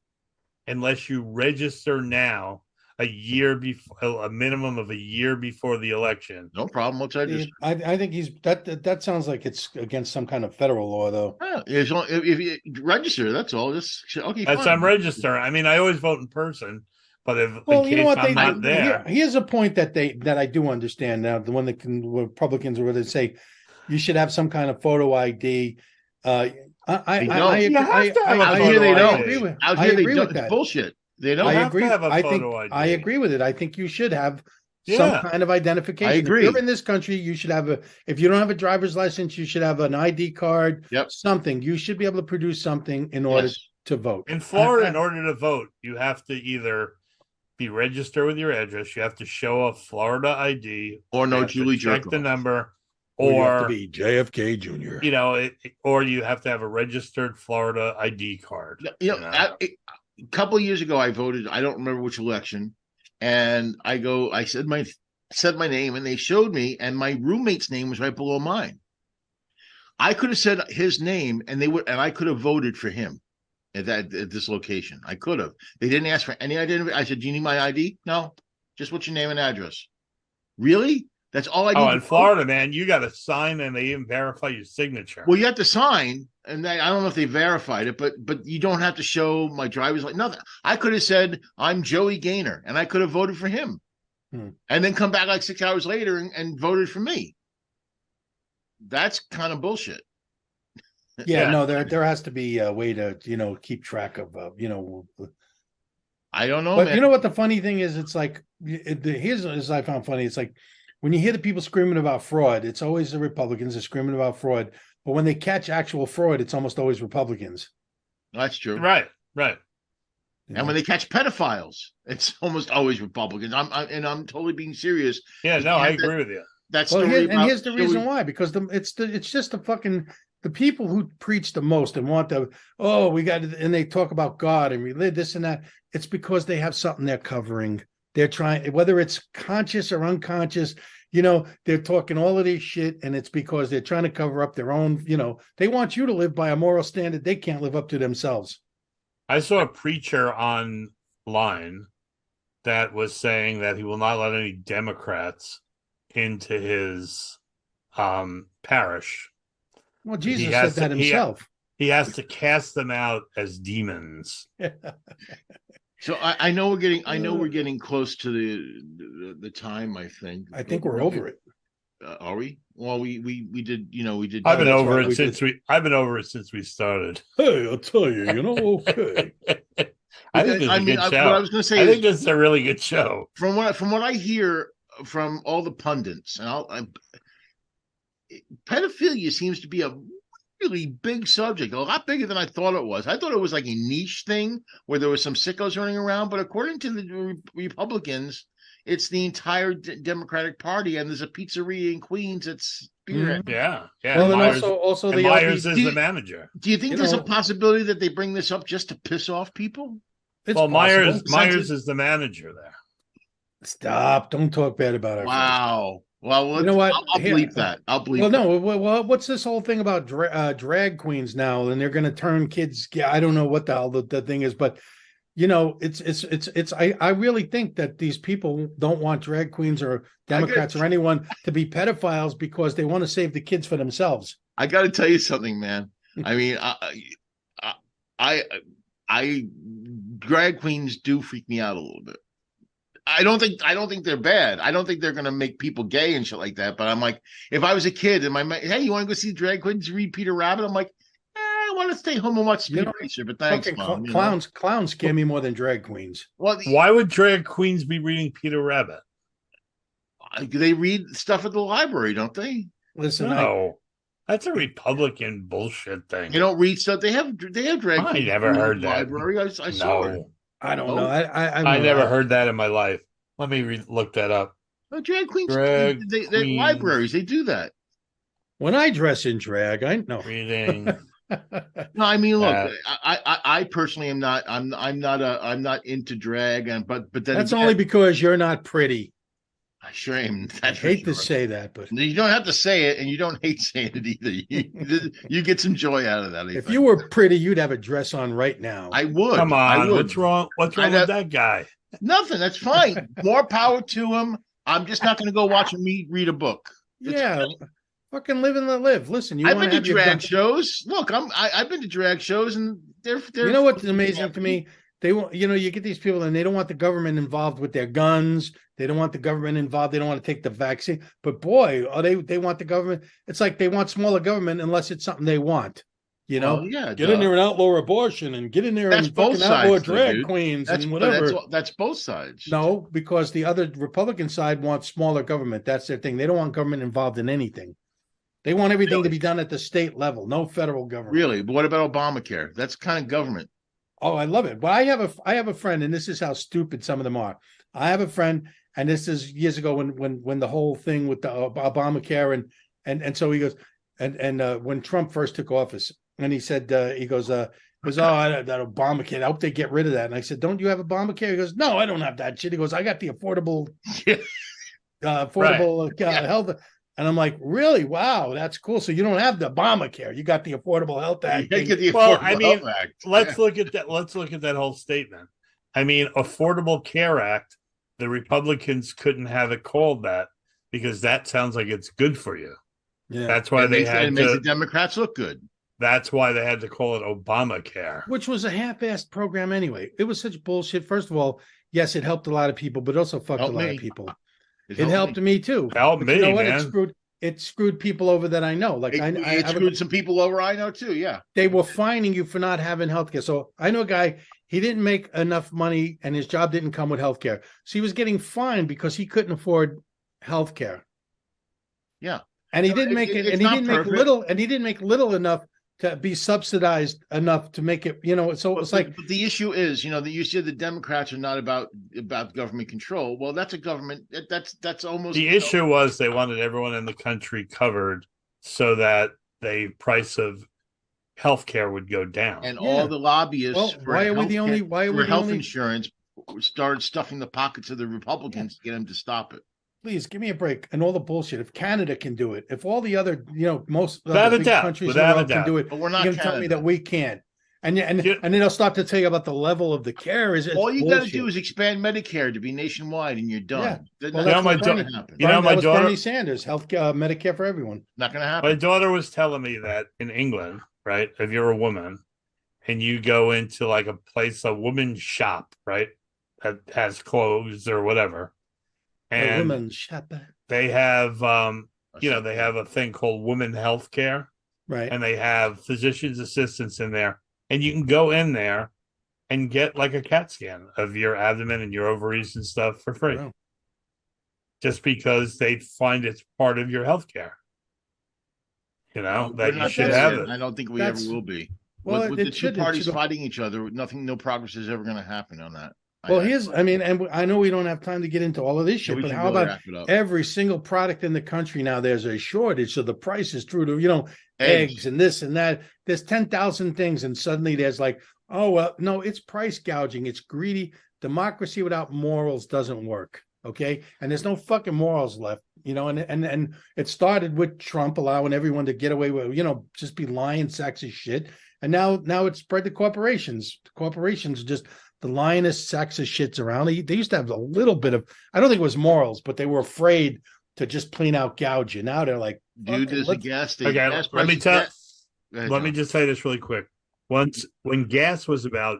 unless you register now a minimum of a year before the election. No problem. What's that? I think that sounds like it's against some kind of federal law, though. Yeah, if you register, that's all. I'm registering. I mean, I always vote in person, but I'm not there. Here's a point that I do understand now. The one that Republicans where they say you should have some kind of photo ID. I agree with that. Bullshit. They don't have to have a photo ID. I agree with it. I think you should have some kind of identification. I agree. If you're in this country, you should have if you don't have a driver's license, you should have an ID card. Yep. Something. You should be able to produce something in order to vote. In Florida, in order to vote, you have to either be registered with your address, you have to show a Florida ID, or no Julie Jerkoff. Check the number, or you have to be JFK Jr. Or you have to have a registered Florida ID card. A couple of years ago, I voted. I don't remember which election, and I said my name, and they showed me, and my roommate's name was right below mine. I could have said his name, and I could have voted for him, at this location. I could have. They didn't ask for any identity. I said, "Do you need my ID?" No, just what's your name and address. Really? That's all I need. Oh, in Florida, man, you got to sign and they even verify your signature. Well, you have to sign, and I don't know if they verified it, but you don't have to show my driver's license. Nothing. I could have said I'm Joey Gaynor, and I could have voted for him, and then come back like 6 hours later and voted for me. That's kind of bullshit. Yeah, no, there has to be a way to keep track of I don't know, but man. You know what the funny thing is? It's like here's as I found funny. It's like when you hear the people screaming about fraud, it's always the Republicans are screaming about fraud. But when they catch actual fraud, it's almost always Republicans. That's true. Right. And when they catch pedophiles, it's almost always Republicans. I'm totally being serious. Yeah, no, I agree with you. That's here's the reason why, because it's just the people who preach the most and want and they talk about God and religion, this and that. It's because they have something they're covering. They're trying, whether it's conscious or unconscious, they're talking all of this shit, and it's because they're trying to cover up their own, they want you to live by a moral standard they can't live up to themselves. I saw a preacher online that was saying that he will not let any Democrats into his parish. Well, Jesus said that himself. He has to cast them out as demons. So I know we're getting close to the time. I think we're over it. Are we? Well, we did. We did. I've been over it since we started. Hey, I'll tell you. Okay. I think it's a good show. What I was going to say, I think this is a really good show. From what I hear from all the pundits, and pedophilia seems to be a really big subject, a lot bigger than I thought it was. I thought it was like a niche thing where there was some sickos running around, but according to the Republicans, it's the entire Democratic Party, and there's a pizzeria in Queens that's Yeah. Well, and also the Myers is the manager. Do you think there's a possibility that they bring this up just to piss off people? Myers is the manager there. Stop! Don't talk bad about it. Wow. Well, you know what? I'll bleep that. I'll bleep. Well, no. Well, what's this whole thing about drag queens now? And they're going to turn kids. I don't know what the hell the thing is, but it's. I really think that these people don't want drag queens or Democrats or anyone to be pedophiles because they want to save the kids for themselves. I got to tell you something, man. I mean, I drag queens do freak me out a little bit. I don't think they're bad. I don't think they're going to make people gay and shit like that. But I'm like, if I was a kid and hey, you want to go see drag queens read Peter Rabbit? I'm like, I want to stay home and watch Speed Racer. But thanks, Mom. Clowns scare me more than drag queens. Well, why would drag queens be reading Peter Rabbit? They read stuff at the library, don't they? Listen, no. That's a Republican bullshit thing. They don't read stuff. They have drag queens. I never heard that. Library. I saw it. I don't know. I never heard that in my life. Let me look that up. Oh, drag queens. They're libraries. They do that. When I dress in drag, I know. Reading. No, I mean, look, I personally am not. I'm not into drag, but then that's only because you're not pretty. I sure am. I hate to say that, but you don't have to say it, and you don't hate saying it either. You get some joy out of that. If you were pretty, you'd have a dress on right now. I would. Come on, I would. what's wrong? What's wrong with that guy? Nothing. That's fine. More power to him. I'm just not going to go watch him read a book. Fucking live and let live. Listen, I've been to drag shows. Look, I've been to drag shows, and they're. You know what's amazing to me? They want, you get these people and they don't want the government involved with their guns. They don't want the government involved. They don't want to take the vaccine. But boy, they want the government. It's like they want smaller government unless it's something they want. Get in there and outlaw abortion and get in there and fucking outlaw drag queens and whatever. That's both sides. No, because the other Republican side wants smaller government. That's their thing. They don't want government involved in anything. They want everything to be done at the state level, no federal government. Really? But what about Obamacare? That's kind of government. Oh, I love it. But I have a friend, and this is how stupid some of them are. I have a friend, and this is years ago when the whole thing with the Obamacare and so he goes and when Trump first took office, and he said that Obamacare. I hope they get rid of that. And I said, don't you have Obamacare? He goes, no, I don't have that shit. He goes, I got the affordable health. And I'm like, really? Wow, that's cool. So you don't have the Obamacare. You got the Affordable Health Act. You get the Well, Affordable I mean, Health Act. let's look at that. Let's look at that whole statement. I mean, Affordable Care Act, the Republicans couldn't have it called that because that sounds like it's good for you. Yeah. That's why It they makes, had it makes to. the Democrats look good. That's why they had to call it Obamacare. Which was a half-assed program anyway. It was such bullshit. First of all, yes, it helped a lot of people, but it also fucked Helped a lot me. of people. It It helped me too. Help But me, you know what? man. It screwed people over that I know. Like It, I it have a- screwed some people over. I know too. Yeah. they were fining you for not having healthcare. So I know a guy, he didn't make enough money and his job didn't come with healthcare. So he was getting fined because he couldn't afford healthcare. Yeah. And he No, didn't it- make it- it, it's and he not didn't perfect. make little, and he didn't make little enough to be subsidized enough to make it, so it's like, But the issue is, that you said the Democrats are not about government control. Well, that's a government. That's almost The issue was they wanted everyone in the country covered so that the price of healthcare would go down. And Yeah. all the lobbyists. Well, for why are we the healthcare- only- why are we for the health only- insurance started stuffing the pockets of the Republicans to get them to stop it. please give me a break and all the bullshit. If Canada can do it, if all the other, most Without other a big doubt, countries in without the a world can doubt. do it, But we're you're not going to tell me Canada. that we can't. And Yeah. then they'll start to tell you about the level of the care. Is All you got to do is expand Medicare to be nationwide, and you're done. Yeah. That's Well, You know, that's my what daughter- Bernie- happen. you know, that my was daughter- Bernie Sanders, health Medicare for everyone. Not going to My happen. daughter was telling me that in England, right? If you're a woman and you go into like a place, a woman's shop, right? That has clothes or whatever. A And woman shopper, they have, they have a thing called women health care. right? And they have physician's assistants in there, and you can go in there and get like a CAT scan of your abdomen and your ovaries and stuff for free, Wow. just because they find it's part of your health care. We're That you not should there have yet. it. I don't think we That's- ever will be. Well, with it the two should- it parties should- fighting each other, no progress is ever going to happen on that. Well, and I know we don't have time to get into all of this shit, but how about every single product in the country now? There's a shortage, so the price is through to eggs and this and that. There's 10,000 things, and suddenly there's like, oh well, no, it's price gouging. It's greedy. Democracy without morals doesn't work. Okay, and there's no fucking morals left. And it started with Trump allowing everyone to get away with just be lying sacks of shit, and now it's spread to corporations. Corporations just the lioness sacks of shits around. They used to have a little bit of, I don't think it was morals, but they were afraid to just plain out gouge you. Now they're like, dude, there's a gas station. Okay, gas let me prices- tell. Go ahead, Let me John. just say this really quick. Once when gas was about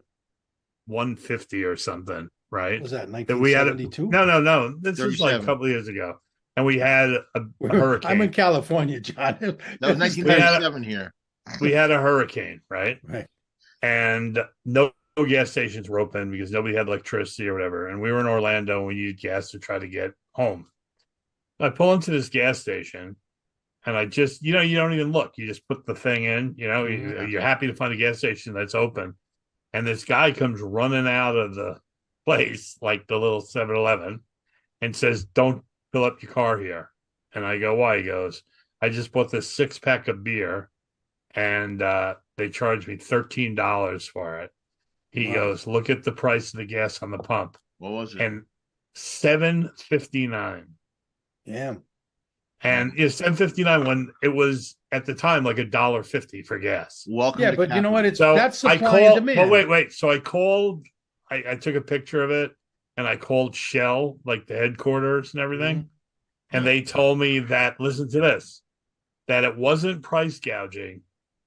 150 or something, right? was that That we had 1972? no. This is like a 37. couple of years ago, and we had a hurricane. I'm in California, John. That was 1997 here. We had a hurricane, right? Right. And no gas stations were open because nobody had electricity or whatever. And we were in Orlando and we needed gas to try to get home. I pull into this gas station and I just, you don't even look. You just put the thing in, you're happy to find a gas station that's open. And this guy comes running out of the place, like the little 7-Eleven, and says, "Don't fill up your car here." And I go, "Why?" He goes, "I just bought this 6-pack of beer and they charged me $13 for it." He goes, "Look at the price of the gas on the pump." What was it? And $7.59. Yeah. And it's $7.59 when it was at the time like $1.50 for gas. Welcome. Yeah, to but you know what? So That's I supply and called. demand. Well, wait. So I called. I took a picture of it and I called Shell, like the headquarters and everything. Mm-hmm. And they told me that, listen to this, that it wasn't price gouging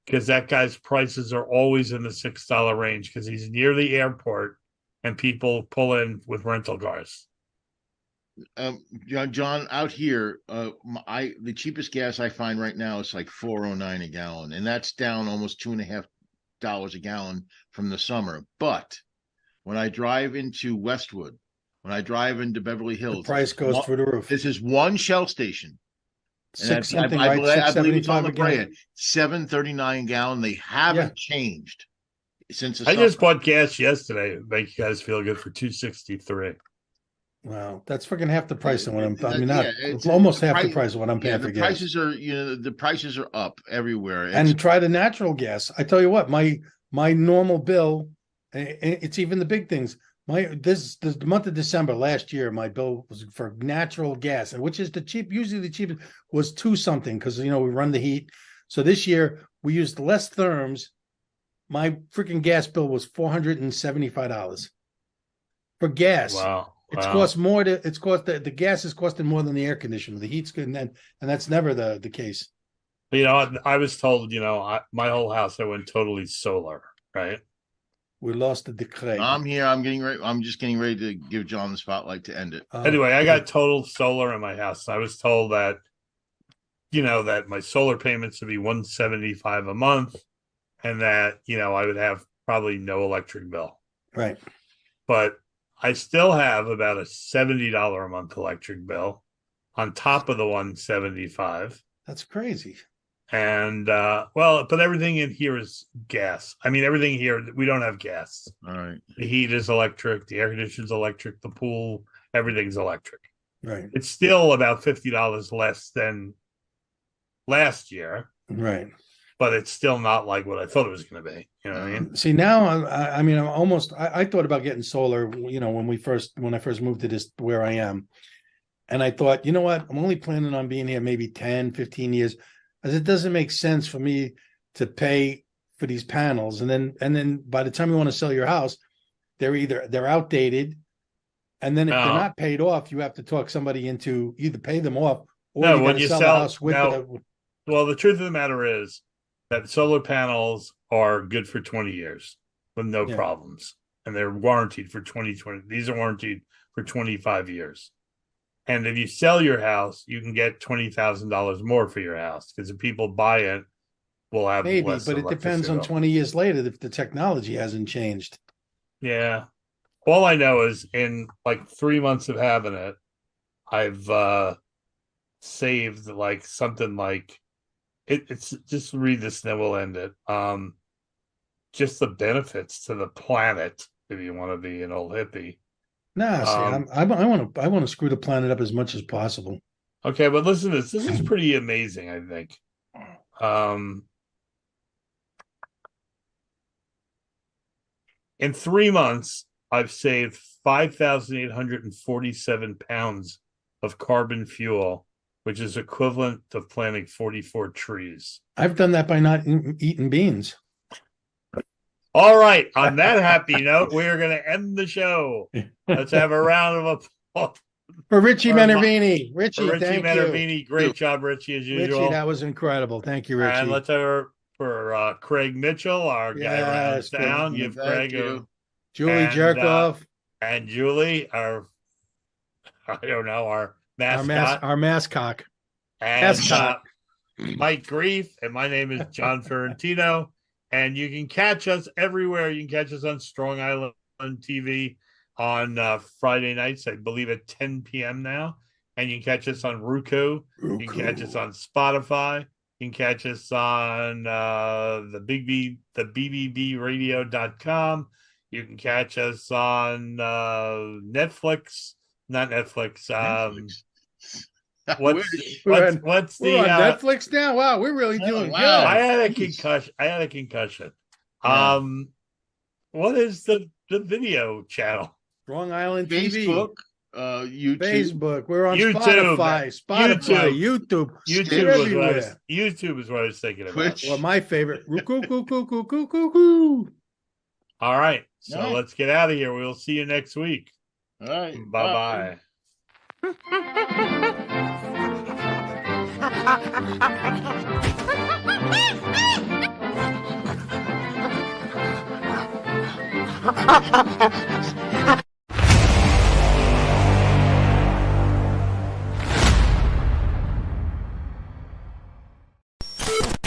because that guy's prices are always in the $6 range because he's near the airport and people pull in with rental cars. John, out here, the cheapest gas I find right now is like $4.09 a gallon, and that's down almost $2.50 a gallon from the summer. But when I drive into Westwood, when I drive into Beverly Hills, The price goes through the roof. This is one Shell station. Six And something, I right? believe it's on $6.75 La a Brea. gallon. $7.39 a gallon. They haven't changed since the I summer. just bought gas yesterday. It make you guys feel good for $2.63. Wow, that's freaking half the price of what I'm. I mean, Yeah, not it's- almost the half the price- price of what I'm paying the for gas. prices are, the prices are up everywhere. And try the natural gas. I tell you what, my normal bill, it's even the big things. the month of December last year, my bill was for natural gas, and which is usually the cheapest was $2 something because we run the heat. So this year we used less therms. My freaking gas bill was $475 for gas. Wow. It's cost more the gas is costing more than the air conditioner. The heat's good, and that's never the case. I was told, my whole house I went totally solar, right? We lost the decree. I'm here. I'm just getting ready to give John the spotlight to end it. Anyway, I got total solar in my house. I was told that, that my solar payments would be $175 a month, and that I would have probably no electric bill. Right. But I still have about a $70 a month electric bill on top of the $175. That's crazy. And but everything in here is gas. I mean, everything here, we don't have gas. All right. The heat is electric, the air conditioner's electric, the pool, everything's electric. Right. It's still about $50 less than last year. Right. But it's still not like what I thought it was going to be. You know what I mean? See, now I thought about getting solar, when I first moved to this where I am. And I thought, you know what? I'm only planning on being here maybe 10, 15 years. As it doesn't make sense for me to pay for these panels. And then by the time you want to sell your house, they're outdated. And then if they're not paid off, you have to talk somebody into either pay them off or when you sell the house with well, the truth of the matter is that solar panels are good for 20 years with no problems. And they're warranted for 2020. These are warranted for 25 years. And if you sell your house, you can get $20,000 more for your house because if people buy it, we'll have less. But it depends on 20 years later if the technology hasn't changed. Yeah. All I know is in like 3 months of having it, I've saved like something like it's just read this and then we'll end it. Just the benefits to the planet if you want to be an old hippie. No, see, I want to screw the planet up as much as possible. Okay, but listen to this. This is pretty amazing, I think. In 3 months, I've saved 5,847 pounds of carbon fuel, which is equivalent to planting 44 trees. I've done that by not eating beans. All right. On that happy note, we are going to end the show. Let's have a round of applause for Richie Menervini. Richie, thank Menervini. Great job, Richie, as usual. Richie, that was incredible. Thank you, Richie. And let's have her for Craig Mitchell, our guy around town. Give Craig Julie Jerkoff. And Julie, our mascot. Our mascot. And Mike Grief. And my name is John Ferrantino. And you can catch us everywhere. You can catch us on Strong Island TV on Friday nights, I believe at 10 p.m. now. And you can catch us on Roku. You can catch us on Spotify. You can catch us on the BBBradio.com. You can catch us on Netflix. Not Netflix. What's the on Netflix now? Wow, we're really doing good. I had a concussion. What is the video channel? Strong Island Facebook, TV. YouTube. Facebook. We're on YouTube. Spotify, YouTube. YouTube is what I was thinking about. Twitch. Well, my favorite. All right. So let's get out of here. We'll see you next week. All right. Bye-bye. Ha ha ha!